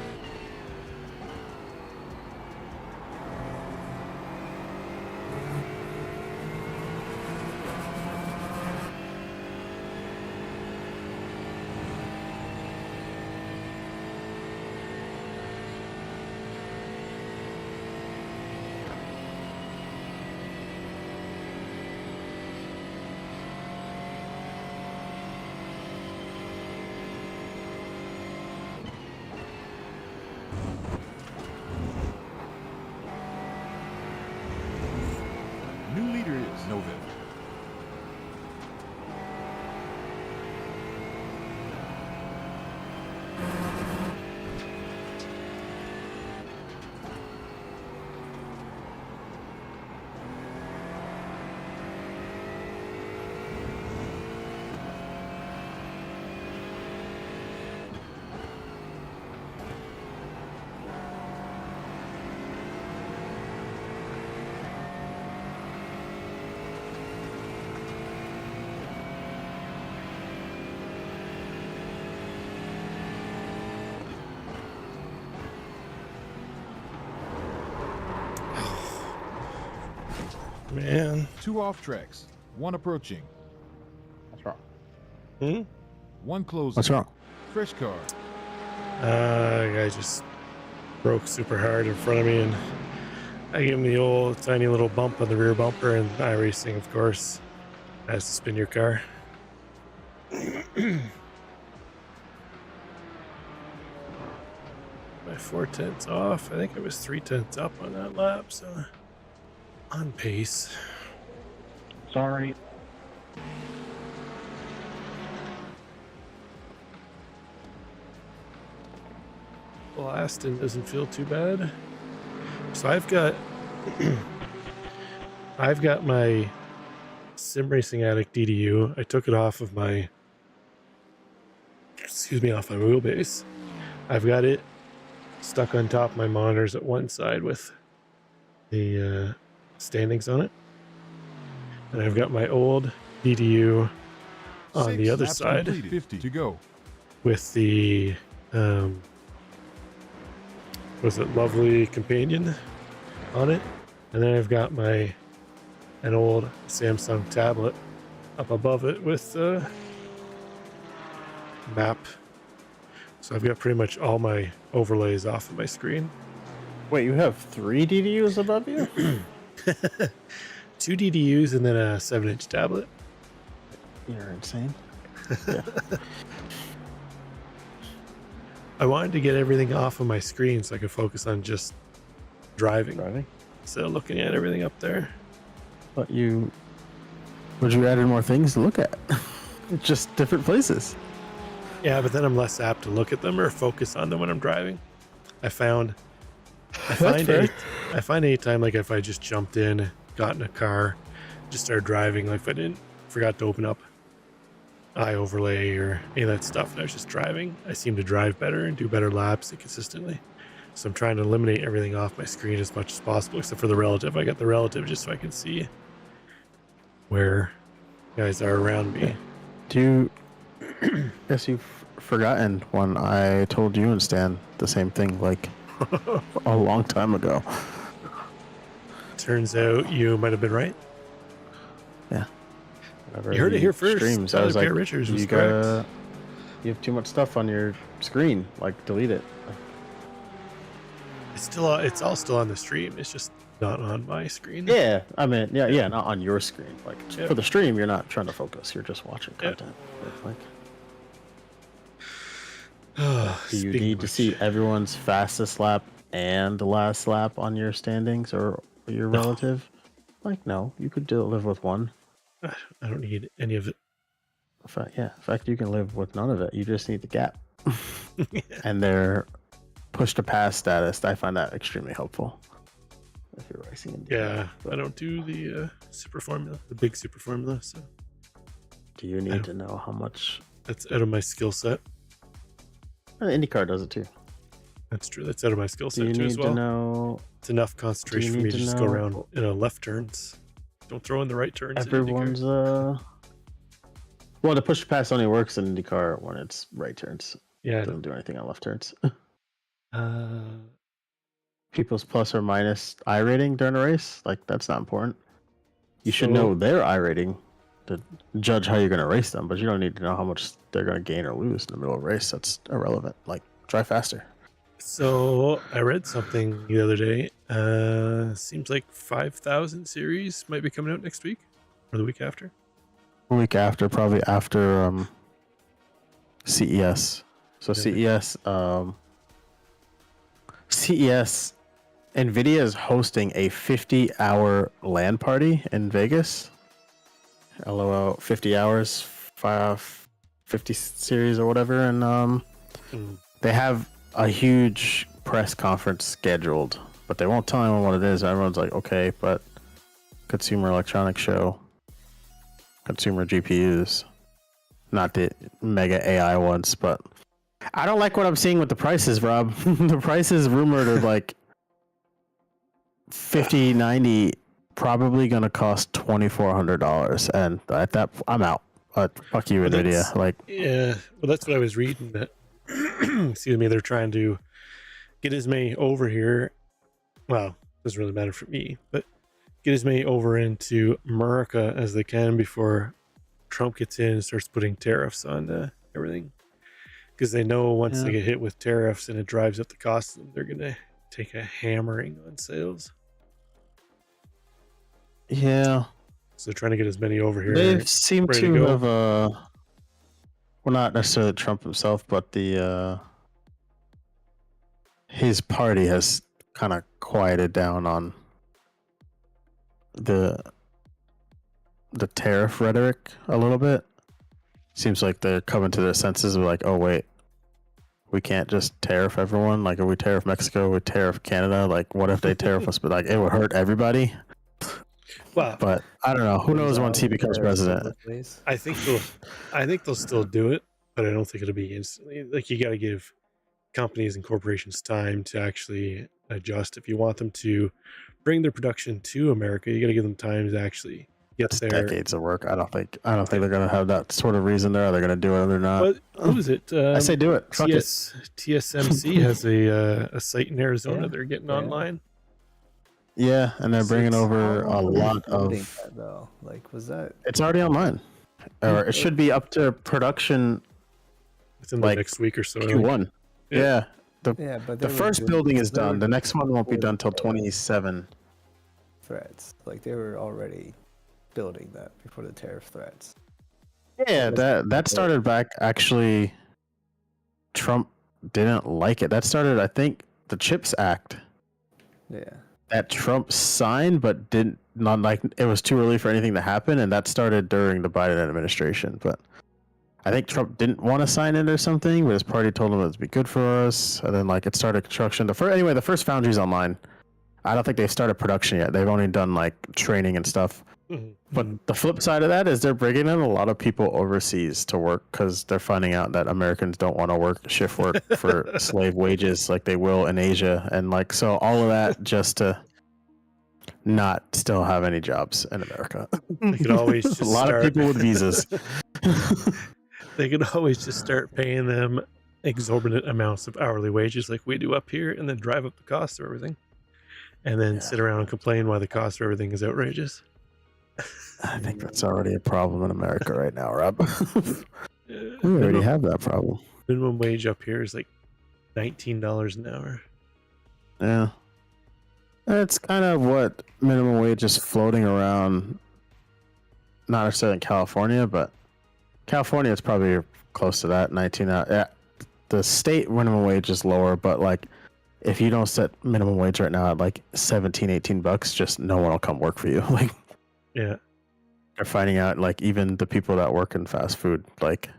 A: Man.
B: 2 off tracks, 1 approaching,
F: What's wrong?
B: 1 closing.
F: What's wrong?
B: Fresh car.
A: Guy just broke super hard in front of me, and I gave him the old tiny little bump on the rear bumper, and Iracing, of course, has to spin your car. My 4/10 off. I think it was 3/10 up on that lap, so on pace.
E: Sorry.
A: Well, Aston doesn't feel too bad. So I've got my Sim Racing Addict DDU. I took it off of my off my wheelbase. I've got it stuck on top of my monitors at one side with the standings on it. And I've got my old DDU on
B: 6
A: the other
B: laps
A: side
B: completed. 50 to go.
A: with the was it Lovely Companion on it. And then I've got an old Samsung tablet up above it with map. So I've got pretty much all my overlays off of my screen.
F: Wait, you have 3 DDUs above you?
A: 2 DDUs and then a 7-inch tablet.
F: You're insane.
A: I wanted to get everything off of my screen so I could focus on just driving instead of looking at everything up there.
F: But you added more things to look at. Just different places.
A: Yeah, but then I'm less apt to look at them or focus on them when I'm driving. I find anytime, like if I just jumped in, got in a car, just started driving, like if I forgot to open up eye overlay or any of that stuff and I was just driving, I seem to drive better and do better laps consistently. So I'm trying to eliminate everything off my screen as much as possible, except for the relative. I got the relative just so I can see where guys are around me.
F: Guess you've forgotten when I told you and Stan the same thing like a long time ago.
A: Turns out you might have been right.
F: Yeah.
A: You heard it here first.
F: Streams, I was like,
A: Richards was
F: you
A: correct.
F: You have too much stuff on your screen. Like, delete it.
A: It's all still on the stream. It's just not on my screen.
F: Yeah, I mean, yeah, not on your screen. Like
A: Yeah.
F: for the stream, you're not trying to focus. You're just watching content. Like, do you need to see everyone's fastest lap and the last lap on your standings or your relative? Like, no, you could live with one.
A: I don't need any of it.
F: In fact, you can live with none of it. You just need the gap. And their push to pass status, I find that extremely helpful. If you're racing.
A: I don't do the super formula, the big super formula. So
F: do you need to know how much?
A: That's out of my skill set.
F: IndyCar does it too.
A: That's true. That's out of my skill set
F: Do
A: too
F: you
A: as
F: need
A: well.
F: to know?
A: It's enough concentration for me to just go around in a left turns. Don't throw in the right turns.
F: Everyone's well, the push to pass only works in IndyCar when it's right turns.
A: Yeah,
F: It doesn't do anything on left turns. People's plus or minus I rating during a race, like that's not important. You should know their I rating to judge how you're going to race them, but you don't need to know how much they're going to gain or lose in the middle of a race. That's irrelevant. Like, drive faster.
A: So I read something the other day. Seems like 5,000 series might be coming out next week or the week after.
F: A week after, probably after CES. So CES, NVIDIA is hosting a 50-hour LAN party in Vegas. LOL, 50 hours, 50 series or whatever, and they have a huge press conference scheduled, but they won't tell anyone what it is. Everyone's like, okay, but Consumer Electronics Show, consumer GPUs, not the mega AI ones, but I don't like what I'm seeing with the prices, Rob. The prices rumored are like 50, 90, probably gonna cost $2,400, and at that I'm out. Fuck you, NVIDIA. Like,
A: yeah, well, that's what I was reading. That excuse me, they're trying to get as many over here. Well, doesn't really matter for me, but get as many over into America as they can before Trump gets in and starts putting tariffs on everything. Because they know once they get hit with tariffs and it drives up the cost of them, they're going to take a hammering on sales.
F: Yeah.
A: So they're trying to get as many over here.
F: They seem
A: ready
F: to
A: go.
F: have well, not necessarily Trump himself, but the his party has kind of quieted down on the tariff rhetoric a little bit. Seems like they're coming to their senses of like, oh wait, we can't just tariff everyone. Like if we tariff Mexico, we tariff Canada. Like what if they tariff us? But like it would hurt everybody.
A: Well,
F: but I don't know. Who knows once he becomes president?
A: I think they'll still do it, but I don't think it'll be instantly. Like you got to give companies and corporations time to actually adjust. If you want them to bring their production to America, you got to give them time to actually get there.
F: Decades of work. I don't think they're gonna have that sort of reason there. Are they gonna do it or they're not?
A: But who is it?
F: I say do it. Fuck it.
A: TSMC has a site in Arizona. They're getting online.
F: Yeah, and they're bringing over a lot of.
G: That, though, like, was that?
F: It's already online, or it should be up to production.
A: It's in the next week or so.
F: Q1. Yeah.
G: But
F: the first building is done. The next one won't be done till 27.
G: Threats, like they were already building that before the tariff threats.
F: Yeah, that started back. Actually, Trump didn't like it. That started, I think, the CHIPS Act.
G: Yeah.
F: That Trump signed, but didn't not like it was too early for anything to happen, and that started during the Biden administration. But I think Trump didn't want to sign it or something, but his party told him it would be good for us, and then like it started construction. The first foundry's online. I don't think they've started production yet. They've only done like training and stuff.
A: Mm-hmm.
F: But the flip side of that is they're bringing in a lot of people overseas to work because they're finding out that Americans don't want to work shift work for slave wages like they will in Asia. And like, so all of that just to not still have any jobs in America.
A: They could always just
F: a lot of people with visas.
A: They could always just start paying them exorbitant amounts of hourly wages like we do up here and then drive up the cost of everything. And then sit around and complain why the cost of everything is outrageous.
F: I think that's already a problem in America right now, Rob. We already have that problem.
A: Minimum wage up here is like $19 an hour.
F: Yeah. That's kind of what minimum wage is floating around, not necessarily in California, but California is probably close to that, 19 hours. Yeah. The state minimum wage is lower, but like if you don't set minimum wage right now at like 17, 18 bucks, just no one will come work for you. Like,
A: yeah.
F: They're finding out, like, even the people that work in fast food, like,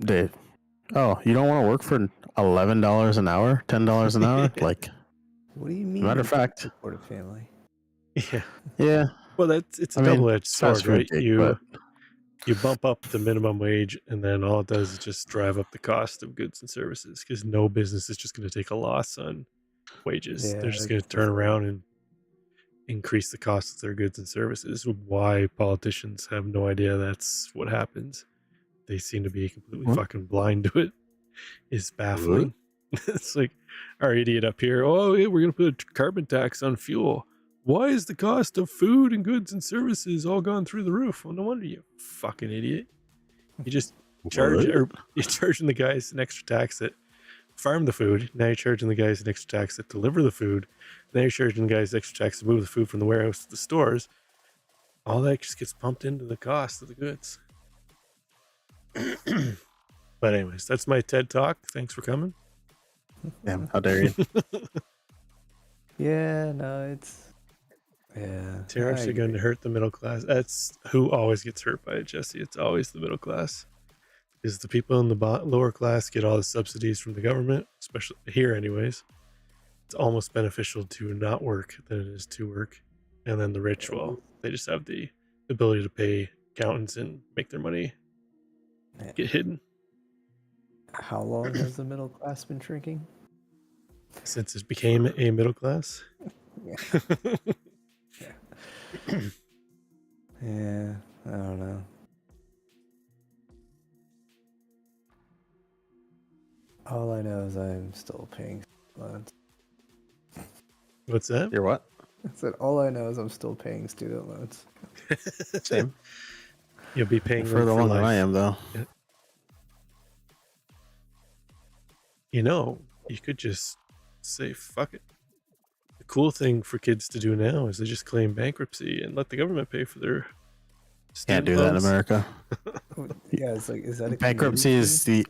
F: you don't want to work for $11 an hour, $10 an hour? Like,
G: what do you mean?
F: Matter of fact,
G: support a family.
A: Yeah.
F: Yeah.
A: Well, it's a double-edged sword, right?
F: Gig,
A: You bump up the minimum wage, and then all it does is just drive up the cost of goods and services because no business is just going to take a loss on wages.
G: Yeah,
A: they're just going to turn around and increase the cost of their goods and services. Why politicians have no idea that's what happens. They seem to be completely fucking blind to it. Is baffling. It's like our idiot up here. Oh, yeah, we're going to put a carbon tax on fuel. Why is the cost of food and goods and services all gone through the roof? Well, no wonder, you fucking idiot. You just you're charging the guys an extra tax that farm the food. Now you're charging the guys an extra tax that deliver the food. Now you're charging the guys extra tax to move the food from the warehouse to the stores. All that just gets pumped into the cost of the goods. But anyways, that's my TED Talk. Thanks for coming.
F: Damn, how dare you?
G: Yeah, no,
A: Tariffs are going to hurt the middle class. That's who always gets hurt by it, Jesse. It's always the middle class. Because the people in the lower class get all the subsidies from the government, especially here anyways. It's almost beneficial to not work than it is to work. And then the rich, well, they just have the ability to pay accountants and make their money get hidden.
G: How long has the middle class been shrinking?
A: Since it became a middle class.
G: Yeah, I don't know. All I know is I'm still paying loans.
A: What's that?
F: You're what?
G: I said all I know is I'm still paying student loans.
F: Same.
A: You'll be paying them
F: Further
A: for
F: along than
A: life.
F: I am, though.
A: You know, you could just say fuck it. The cool thing for kids to do now is they just claim bankruptcy and let the government pay for their
F: Can't
A: student
F: do that in
A: loans.
F: America.
G: Yeah, it's like, is that a
F: Bankruptcy
G: Canadian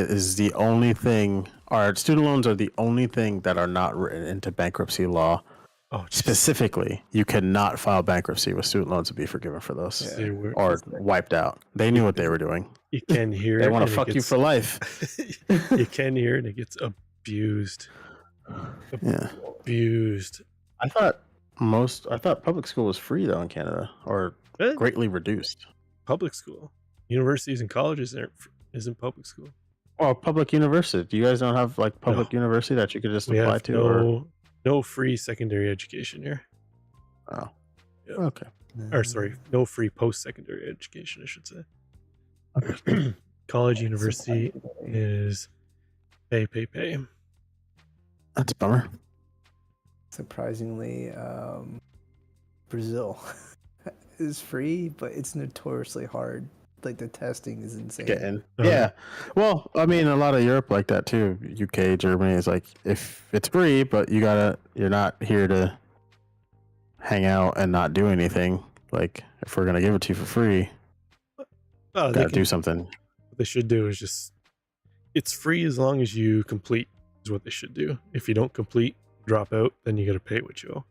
F: is the only thing. Our student loans are the only thing that are not written into bankruptcy law.
A: Oh, geez.
F: Specifically, you cannot file bankruptcy with student loans to be forgiven for those
A: They were-
F: or wiped out. They knew what they were doing.
A: You can hear
F: They
A: it.
F: want
A: and
F: to
A: it
F: fuck you
A: gets-
F: for life.
A: You can hear it and it gets abused.
F: Yeah.
A: Abused.
F: I thought public school was free though in Canada, or
A: Eh,
F: greatly reduced.
A: Public school. Universities and colleges isn't public school.
F: Well, public university. Do you guys don't have like public university that you could just
A: We
F: apply
A: have
F: to? Or
A: no free secondary education here.
F: oh,
A: Yeah.
F: okay.
A: Or sorry, no free post-secondary education, I should say. College, university is pay.
F: That's a bummer.
G: Surprisingly, Brazil is free, but it's notoriously hard. Like the testing is insane.
F: Get in.
A: Uh-huh.
F: Yeah. Well, I mean, a lot of Europe like that too. UK, Germany is like, if it's free, but you're not here to hang out and not do anything. Like, if we're gonna give it to you for free, gotta do something.
A: What they should do is just, it's free as long as you complete, is what they should do. If you don't complete, drop out, then you got to pay what you owe.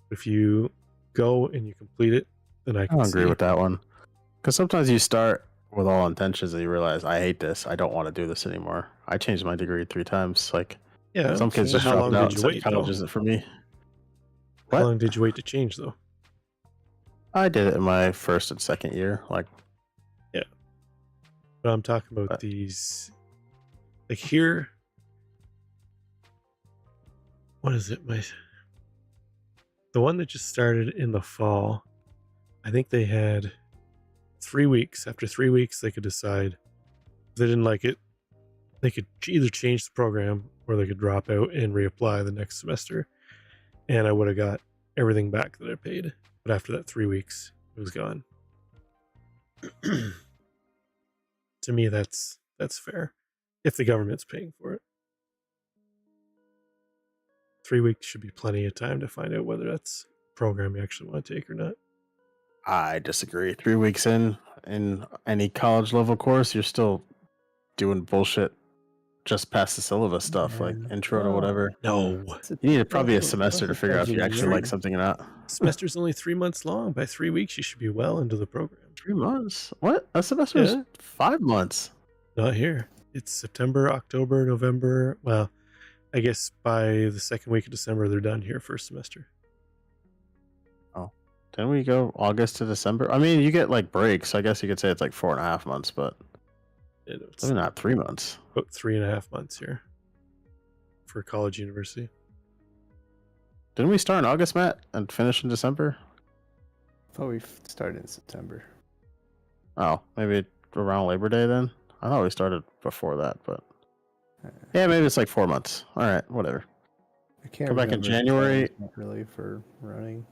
A: If you go and you complete it, then I
F: I
A: can
F: don't agree
A: see.
F: with that one. Because sometimes you start with all intentions and you realize, I hate this. I don't want to do this anymore. I changed my degree 3 times. Like,
A: Yeah.
F: some kids
A: but
F: just
A: how
F: dropped
A: long
F: out
A: did
F: and
A: you
F: said
A: wait?
F: college
A: Though?
F: isn't for me.
A: How
F: What?
A: long did you wait to change though?
F: I did it in my first and second year. Like,
A: But I'm talking about
F: But-
A: these, like here. What is it? The one that just started in the fall. I think they had 3 weeks. After 3 weeks, they could decide if they didn't like it. They could either change the program or they could drop out and reapply the next semester. And I would have got everything back that I paid. But after that 3 weeks, it was gone. To me, that's fair. If the government's paying for it. 3 weeks should be plenty of time to find out whether that's a program you actually want to take or not.
F: I disagree. 3 weeks in any college level course, you're still doing bullshit just past the syllabus stuff, like intro to whatever.
A: No.
F: You need probably a semester to figure out if you actually like something or not.
A: Semester's only 3 months long. By 3 weeks, you should be well into the program.
F: 3 months? What? A semester is
A: Yeah.
F: 5 months.
A: Not here. It's September, October, November. Well, I guess by the second week of December, they're done here first semester.
F: Didn't we go August to December? I mean, you get like breaks. I guess you could say it's like 4.5 months, but
A: It's
F: maybe not 3 months.
A: about 3.5 months here for college university.
F: Didn't we start in August, Matt, and finish in December?
G: I thought we started in September.
F: Oh, maybe around Labor Day then? I thought we started before that, but yeah, maybe it's like 4 months. All right, whatever.
G: I can't
F: Go back in
G: remember
F: January.
G: the times really for running.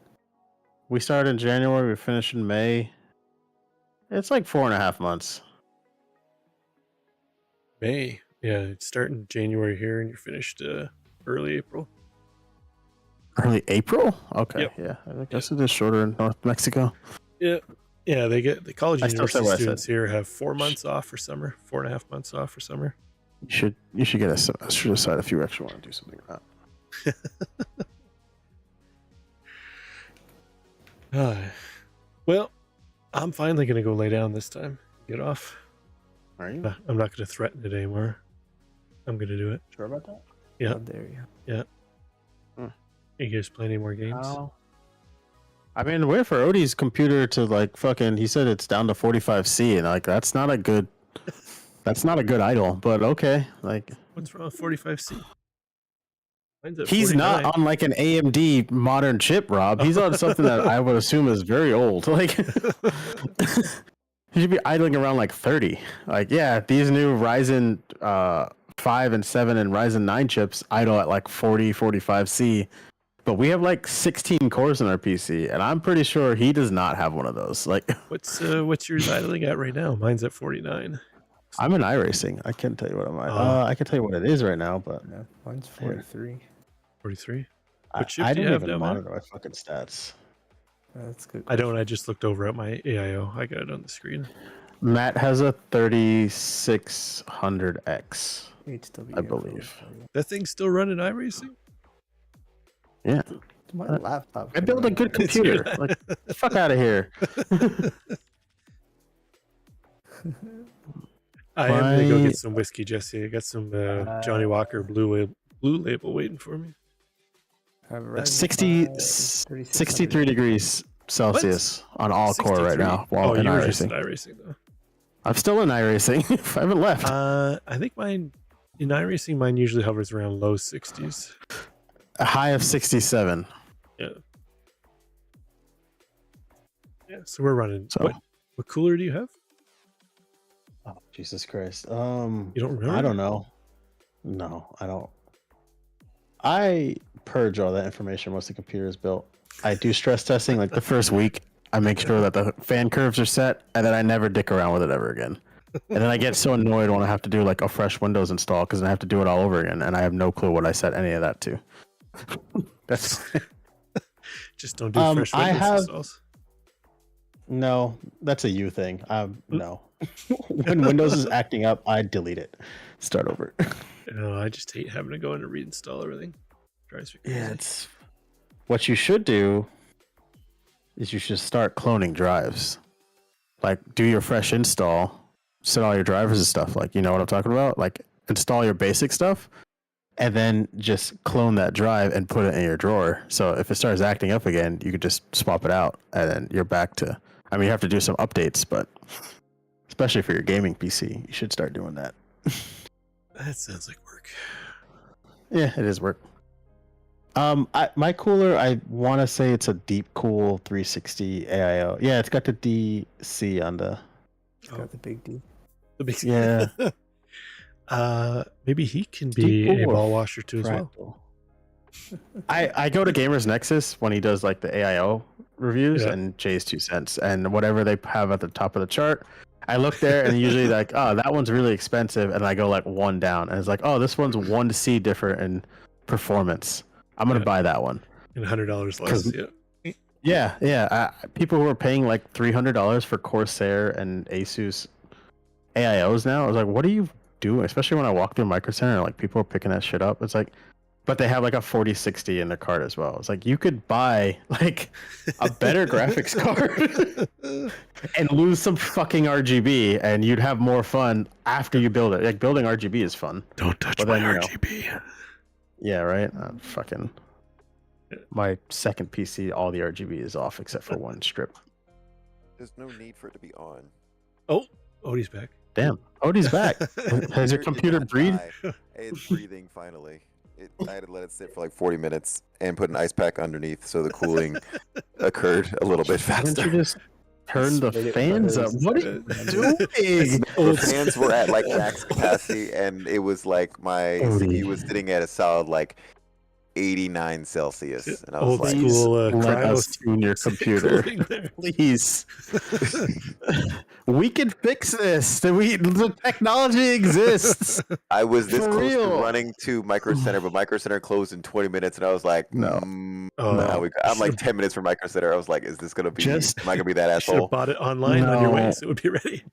F: We started in January, we finished in May. It's like 4.5 months.
A: May. Yeah, it's starting January here and you're finished early April.
F: Early April? Okay,
A: Yep.
F: yeah. I guess it is shorter in North Mexico.
A: Yeah. Yeah, they get the college
F: I still said
A: university
F: what I
A: students
F: said.
A: here have 4 months off for summer, 4.5 months off for summer.
F: You should get a semester aside if you actually want to do something like that.
A: Well, I'm finally going to go lay down this time. Get off.
F: Are you
A: I'm not going to threaten it anymore. I'm going to do it.
F: sure about that?
A: Yeah.
G: How dare you?
A: You guys play any more games?
F: Oh. I mean, wait for Odie's computer to like fucking. He said it's down to 45C, and like that's not a good idle. But okay, like
A: What's wrong with 45C? Mine's at
F: he's
A: 49.
F: not on like an AMD modern chip, Rob. He's on something that I would assume is very old. Like he should be idling around like 30. Like yeah, these new Ryzen 5 and 7 and Ryzen 9 chips idle at like 40, 45C. but we have like 16 cores in our PC, and I'm pretty sure he does not have one of those. Like,
A: what's yours idling at right now? Mine's at 49.
F: I'm in Iracing. I can't tell you what I'm at. I can tell you what it is right now, but
G: No, mine's 43.
A: 43.
F: I
A: What shift do you
F: don't
A: have
F: even
A: down there?
F: monitor my fucking stats.
G: That's good.
A: I don't. I just looked over at my AIO. I got it on the screen.
F: Matt has a 3600X,
G: HW,
F: I believe.
A: That thing's still running iRacing?
F: Yeah.
G: My laptop.
F: I
G: can
F: built a
G: run
F: good
G: it.
F: computer. Like, fuck out of here.
A: I am gonna go get some whiskey, Jesse. I got some Johnny Walker blue label waiting for me.
G: I've read
F: 63 degrees Celsius on all core right
A: 63?
F: now while
A: Oh,
F: in
A: you were just in
F: iRacing.
A: iRacing though.
F: I'm still in iRacing. I haven't left.
A: I think mine in iRacing, mine usually hovers around low 60s.
F: A high of 67.
A: Yeah. Yeah. So we're running.
F: So-
A: What cooler do you have?
F: Oh, Jesus Christ.
A: You don't remember?
F: I don't know. No, I don't. I purge all that information once the computer is built. I do stress testing like the first week. I make sure that the fan curves are set, and then I never dick around with it ever again. And then I get so annoyed when I have to do like a fresh Windows install because I have to do it all over again, and I have no clue what I set any of that to. That's
A: Just don't do fresh Windows installs.
F: no, that's a you thing. No, when Windows is acting up, I delete it, start over.
A: No, I just hate having to go in and reinstall everything. Drives me crazy.
F: Yeah, it's what you should do is you should start cloning drives. Like do your fresh install, set all your drivers and stuff. Like, you know what I'm talking about? Like install your basic stuff and then just clone that drive and put it in your drawer. So if it starts acting up again, you could just swap it out and then you're back to, I mean, you have to do some updates, but especially for your gaming PC, you should start doing that.
A: That sounds like work.
F: Yeah, it is work. My cooler, I want to say it's a Deep Cool 360 AIO. Yeah, it's got the DC on the.
G: It's got the big D.
A: The big
F: Yeah.
A: Maybe he can
F: Deep
A: be a
F: Cool or
A: ball washer too as well.
F: Fractal? I go to Gamers Nexus when he does like the AIO reviews
A: Yeah.
F: and Jay's 2 cents and whatever they have at the top of the chart. I look there and usually like, oh, that one's really expensive, and I go like one down, and it's like, oh, this one's 1 C different in performance. I'm gonna buy that one.
A: And $100 less. Yeah.
F: Yeah. People who are paying like $300 for Corsair and Asus AIOs now, I was like, what are you doing? Especially when I walk through Micro Center, like people are picking that shit up. It's like, but they have like a 4060 in their cart as well. It's like you could buy like a better graphics card and lose some fucking RGB, and you'd have more fun after you build it. Like building RGB is fun.
A: Don't touch
F: But
A: my
F: then,
A: RGB.
F: Yeah, right. Fucking my second PC, all the RGB is off except for one strip.
H: There's no need for it to be on.
A: Oh, Odie's back.
F: Damn, Odie's back. Has your
H: It
F: computer
H: did not
F: breathe?
H: die. It's breathing finally. I had to let it sit for like 40 minutes and put an ice pack underneath so the cooling occurred a little bit
F: Why don't
H: faster.
F: you just turn the fans up? What are you doing?
H: The fans were at like max capacity, and it was like my
F: Odie.
H: CPU was sitting at a solid like 89 Celsius, and I was
A: Old
H: like,
A: school
F: Let
A: cryo
F: us tune your computer,
A: cooling there.
F: please. We can fix this. The technology exists.
H: I was this
F: For
H: close
F: real.
H: to running to Micro Center, but Micro Center closed in 20 minutes, and I was like,
F: No.
A: Oh,
H: no, I'm like 10 minutes from Micro Center. I was like, is this gonna be? Am I gonna be that
A: You should have
H: asshole?
A: bought it online on your way
F: No.
A: so it would be ready.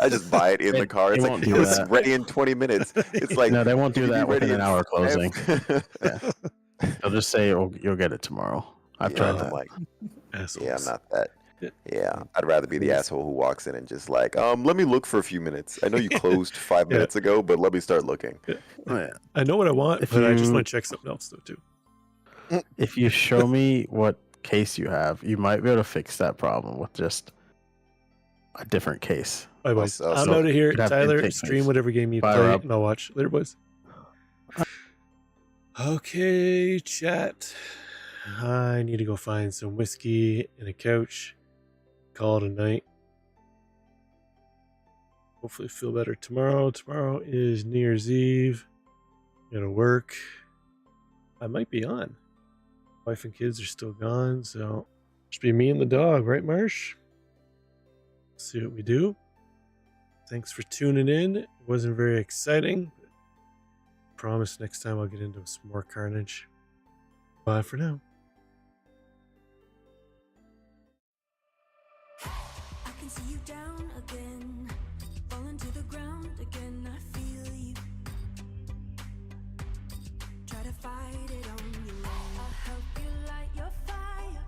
H: I just buy it in the car. It's
F: they
H: like
F: won't
H: it
F: do
H: was
F: that.
H: ready in 20 minutes. It's like
F: No, they won't do
H: "Can you
F: that
H: be ready
F: within an
H: in
F: hour closing.
H: 5?"
F: They'll just say you'll get it tomorrow. I've
H: Yeah,
F: tried
H: I'm
F: that.
H: like,
A: Assholes.
H: yeah, I'm not that.
A: Yeah.
H: Yeah, I'd rather be the asshole who walks in and just like, let me look for a few minutes. I know you closed 5
A: Yeah.
H: minutes ago, but let me start looking.
F: Yeah.
A: I know what I want,
F: If
A: but I just
F: you-
A: want to check something else though too.
F: If you show me what case you have, you might be able to fix that problem with just a different case.
A: Bye, boys.
H: Also-
A: I'm out of here.
F: Could have
A: Tyler,
F: intake
A: stream
F: case.
A: whatever game you
F: Bye,
A: play,
F: Rob.
A: and I'll watch. Later, boys. Okay, chat. I need to go find some whiskey and a couch. Call it a night. Hopefully feel better tomorrow. Tomorrow is New Year's Eve. Gotta work. I might be on. Wife and kids are still gone, so just be me and the dog, right, Marsh? See what we do. Thanks for tuning in. It wasn't very exciting. But promise next time I'll get into some more carnage. Bye for now.
I: I can see you down again, falling to the ground again. I feel you try to fight it on